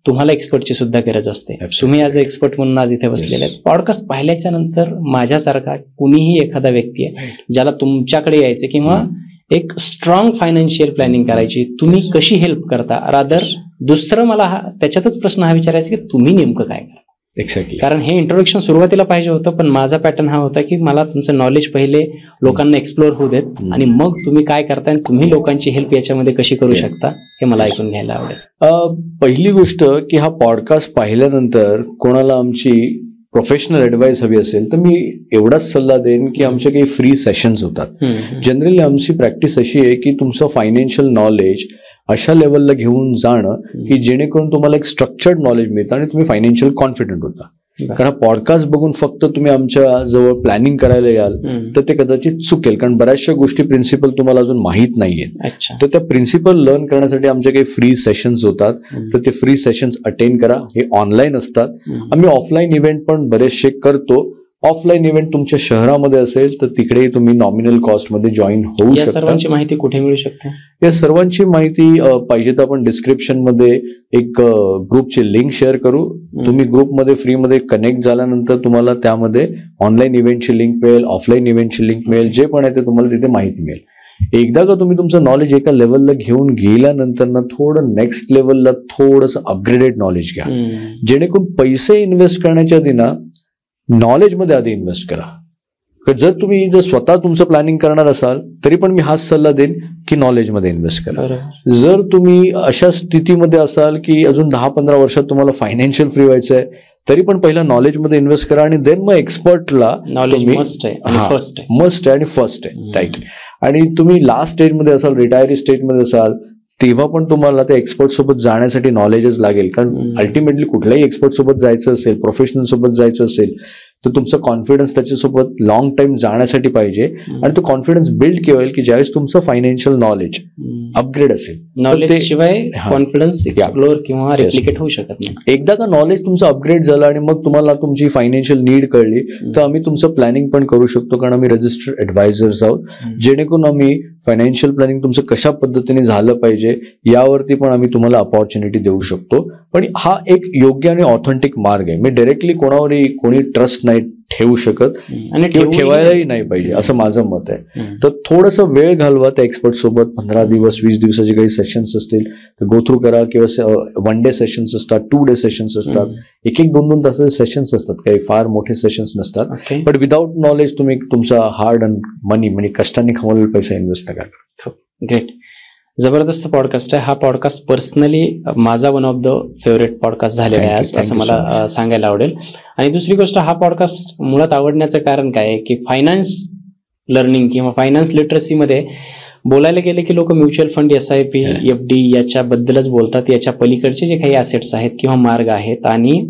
तुम्हाला एक्सपर्टची सुद्धा गरज असते. तुम्ही ॲज अ एक्सपर्ट म्हणून आज इथे बसलेले आहेत. पॉडकास्ट पाहिल्याच्या नंतर माझ्यासारखा कुणीही एखादा व्यक्ती आहे ज्याला तुमच्याकडे यायचं किंवा एक स्ट्रॉंग फायनान्शियल प्लॅनिंग करायची, तुम्ही कशी हेल्प करता, रादर दुसरं मला त्याच्यातच प्रश्न हा विचारायचा की तुम्ही नेमकं काय करता. एक्झॅक्टली. कारण हे इंट्रोडक्शन सुरुवातीला पाहिजे होतं, पण माझा पॅटर्न हा होता की मला तुमचं नॉलेज पहिले लोकांना एक्सप्लोर होऊ देत आणि मग तुम्ही काय करता आणि तुम्ही लोकांची हेल्प याच्यामध्ये कशी करू शकता हे मला ऐकून घ्यायला आवडेल. पहिली गोष्ट की हा पॉडकास्ट पाहिल्यानंतर कोणाला आमची प्रोफेशनल ऍडवाइस हवी असेल तर मी एवढाच सल्ला देईन की आमचे काही फ्री सेशन्स होतात. जनरली आमची प्रॅक्टिस अशी आहे की तुमचं फायनान्शियल नॉलेज अशा लेवलला घेऊन जाणं की जेणेकरून तुम्हाला एक स्ट्रक्चर्ड नॉलेज मिळतं आणि तुम्ही फायनान्शियल कॉन्फिडंट होता. कारण हा पॉडकास्ट बघून फक्त तुम्ही आमच्या जवळ प्लॅनिंग करायला याल तर ते कदाचित चुकेल, कारण बऱ्याचशा गोष्टी प्रिन्सिपल तुम्हाला अजून माहीत नाहीये. तर त्या प्रिन्सिपल लर्न करण्यासाठी आमचे काही फ्री सेशन्स होतात, तर ते फ्री सेशन्स अटेंड करा. हे ऑनलाईन असतात. आम्ही ऑफलाईन इव्हेंट पण बरेचसे करतो. ऑफलाईन इव्हेंट तुमच्या शहरामध्ये असेल तर तिकडेही तुम्ही नॉमिनल कॉस्ट मध्ये जॉईन होऊ शकता. या सर्वांची माहिती कुठे मिळू शकते? या सर्वांची माहिती पाहिजे तर आपण डिस्क्रिप्शन मध्ये एक ग्रुपची लिंक शेअर करू. तुम्ही ग्रुपमध्ये फ्रीमध्ये कनेक्ट झाल्यानंतर तुम्हाला त्यामध्ये ऑनलाईन इव्हेंटची लिंक मिळेल, ऑफलाईन इव्हेंटची लिंक मिळेल, जे पण आहे ते तुम्हाला तिथे माहिती मिळेल. एकदा का तुम्ही तुमचं नॉलेज एका लेवलला घेऊन गेल्यानंतर ना थोडं नेक्स्ट लेवलला थोडंसं अपग्रेडेड नॉलेज घ्या, जेणेकरून पैसे इन्व्हेस्ट करण्याच्या आधी ना नॉलेजमध्ये आधी इन्व्हेस्ट करा. जर तुम्ही स्वतः तुमचं प्लॅनिंग करणार असाल तरी पण मी हाच सल्ला देईन की नॉलेजमध्ये इन्व्हेस्ट करा. जर तुम्ही अशा स्थितीमध्ये असाल की अजून 10-15 वर्षात तुम्हाला फायनान्शियल फ्री व्हायचं आहे तरी पण पहिला नॉलेजमध्ये इन्व्हेस्ट करा आणि देन मग एक्सपर्टला. नॉलेज मस्ट आहे आणि फर्स्ट आहे राईट. आणि तुम्ही लास्ट स्टेजमध्ये असाल, रिटायरी स्टेजमध्ये असाल, तेव्हा पण तुम्हाला त्या एक्सपर्ट सोबत जाण्यासाठी नॉलेजच लागेल. कारण अल्टिमेटली कुठल्याही एक्सपर्ट सोबत जायचं असेल, प्रोफेशनल सोबत जायचं असेल तर तुमचा कॉन्फिडन्स त्याच्यासोबत लॉंग टाइम जाण्यासाठी पाहिजे. आणि तो कॉन्फिडन्स बिल्ड केव्हा होईल की ज्यावेळेस तुमचं फायनान्शियल नॉलेज अपग्रेड असेल. नॉलेज शिवाय कॉन्फिडन्स एक्सप्लोर किंवा रेप्लिकेट होऊ शकत नाही. एकदा का नॉलेज तुमचं अपग्रेड झालं आणि मग तुम्हाला तुमची फायनान्शियल नीड कळली तर आम्ही तुमचं प्लॅनिंग पण करू शकतो, कारण आम्ही रजिस्टर्ड ऍडवायझर्स आहोत. जेणेकरून आम्ही फायनान्शियल प्लॅनिंग तुमचं कशा पद्धतीने झालं पाहिजे यावरती पण आम्ही तुम्हाला अपॉर्च्युनिटी देऊ शकतो. पण हा एक योग्य आणि ऑथेंटिक मार्ग आहे. मी डायरेक्टली कोणावरही कोणी ट्रस्ट नाही ठेवू शकत आणि ठेवायलाही नाही पाहिजे असं माझं मत आहे. तर थोडंसं वेळ घालवा त्या एक्सपर्ट सोबत. 15 दिवस 20 दिवसाचे काही सेशन्स असतील तर गो थ्रू करा, किंवा 1 डे सेशन्स असतात, 2 डे सेशन्स असतात, 1-2 तासाचे सेशन्स असतात, काही फार मोठे सेशन्स नसतात. बट विदाउट नॉलेज तुम्ही तुमचा हार्ड अँड मनी म्हणजे कष्टाने कमवलेला पैसा इन्व्हेस्ट नका करा. ग्रेट, जबरदस्त पॉडकास्ट आहे हा. पॉडकास्ट पर्सनली माझा one of the favourite podcast झालेला आहे आज, असं मला सांगायला आवडेल. आणि दुसरी गोष्ट, हा पॉडकास्ट मुळात आवडण्याचं कारण काय आहे की फायनान्स लर्निंग किंवा फायनान्स लिटरसीमध्ये बोलायला गेले की लोक म्युच्युअल फंड, SIP, FD याच्याबद्दलच बोलतात. याच्या पलीकडचे जे काही ॲसेट्स आहेत किंवा मार्ग आहेत आणि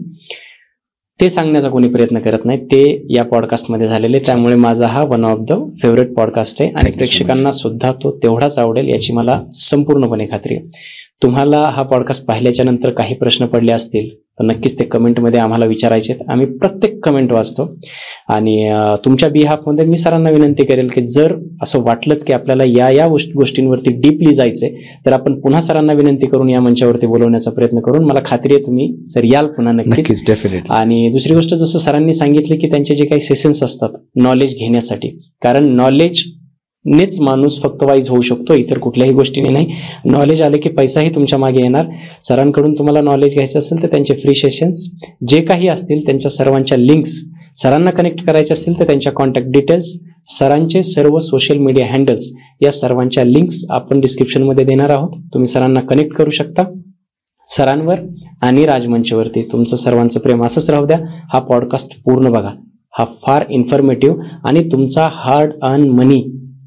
ते सांगण्याचा कोणी प्रयत्न करत नाही, ते या पॉडकास्टमध्ये झालेले. त्यामुळे माझा हा one of the favourite podcast आहे आणि प्रेक्षकांना सुद्धा तो तेवढाच आवडेल याची मला संपूर्णपणे खात्री आहे. तुम्हाला हा पॉडकास्ट पाहिल्याच्या नंतर काही प्रश्न पडले असतील तर नक्कीच ते कमेंटमध्ये आम्हाला विचारायचे. आम्ही प्रत्येक कमेंट वाचतो आणि तुमच्या बिहाफमध्ये मी सरांना विनंती करेल की जर असं वाटलंच की आपल्याला या गोष्टींवरती डीपली जायचंय तर आपण पुन्हा सरांना विनंती करून या मंचावरती बोलवण्याचा प्रयत्न करून. मला खात्री आहे तुम्ही सर याल पुन्हा नक्कीच. डेफिनेटली. आणि दुसरी गोष्ट, जसं सरांनी सांगितलं की त्यांचे जे काही सेशन्स असतात नॉलेज घेण्यासाठी, कारण नॉलेज नेच माणूस फक्त वाईज होऊ शकतो, इतर कुठल्याही गोष्टीने नाही. नॉलेज आले की पैसाही तुमच्या मागे येणार. सरांकडून तुम्हाला नॉलेज घ्यायचं असेल तर त्यांचे फ्री सेशन्स जे काही असतील त्यांच्या सर्वांच्या लिंक्स, सरांना कनेक्ट करायचे असतील तर त्यांच्या कॉन्टॅक्ट डिटेल्स, सरांचे सर्व सोशल मीडिया हँडल्स या सर्वांच्या लिंक्स आपण डिस्क्रिप्शनमध्ये देणार आहोत. तुम्ही सरांना कनेक्ट करू शकता. सरांवर आणि राजमंचवरती तुमचं सर्वांचं प्रेम असंच राहू द्या. हा पॉडकास्ट पूर्ण बघा, हा फार इन्फॉर्मेटिव्ह आणि तुमचा हार्ड अर्न मनी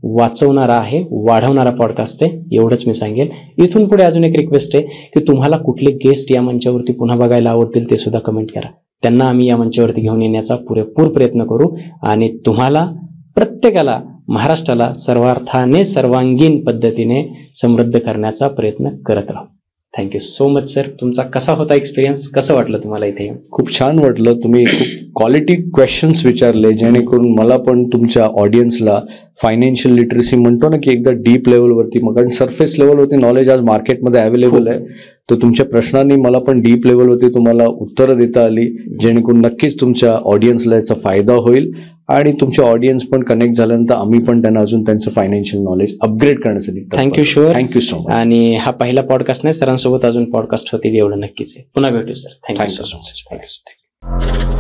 वाचवणारा आहे, वाढवणारा पॉडकास्ट आहे, एवढंच मी सांगेल. इथून पुढे अजून एक रिक्वेस्ट आहे की तुम्हाला कुठले गेस्ट या मंचावरती पुन्हा बघायला आवडतील ते सुद्धा कमेंट करा. त्यांना आम्ही या मंचावरती घेऊन येण्याचा पुरेपूर प्रयत्न करू आणि तुम्हाला प्रत्येकाला, महाराष्ट्राला सर्वार्थाने सर्वांगीण पद्धतीने समृद्ध करण्याचा प्रयत्न करत राहू. Thank you so much sir. तुमचा कसा होता एक्सपिरियन्स, कसं वाटलं तुम्हाला इथे? खूप छान वाटलं. तुम्ही खूप क्वालिटी क्वेश्चन्स विचारले जेणेकरून मला पण तुमच्या ऑडियन्सला फायनान्शियल लिटरसी म्हणतो ना की एकदा डीप लेवलवरती, मग कारण सरफेस लेवलवरती नॉलेज आज मार्केटमध्ये अवेलेबल आहे, तर तुमच्या प्रश्नांनी मला पण डीप लेवलवरती तुम्हाला उत्तरं देता आली जेणेकरून नक्कीच तुमच्या ऑडियन्सला याचा फायदा होईल. आणि तुमचे ऑडियन्स पण कनेक्ट झाल्यानंतर आम्ही पण त्यांना अजून त्यांचं फायनान्शियल नॉलेज अपग्रेड करण्यासाठी thank you sure. Thank you so much. आणि हा पहिला पॉडकास्ट नाही, सरांसोबत अजून पॉडकास्ट होतील एवढं नक्कीच आहे. पुन्हा भेटू सर. Thank you so much.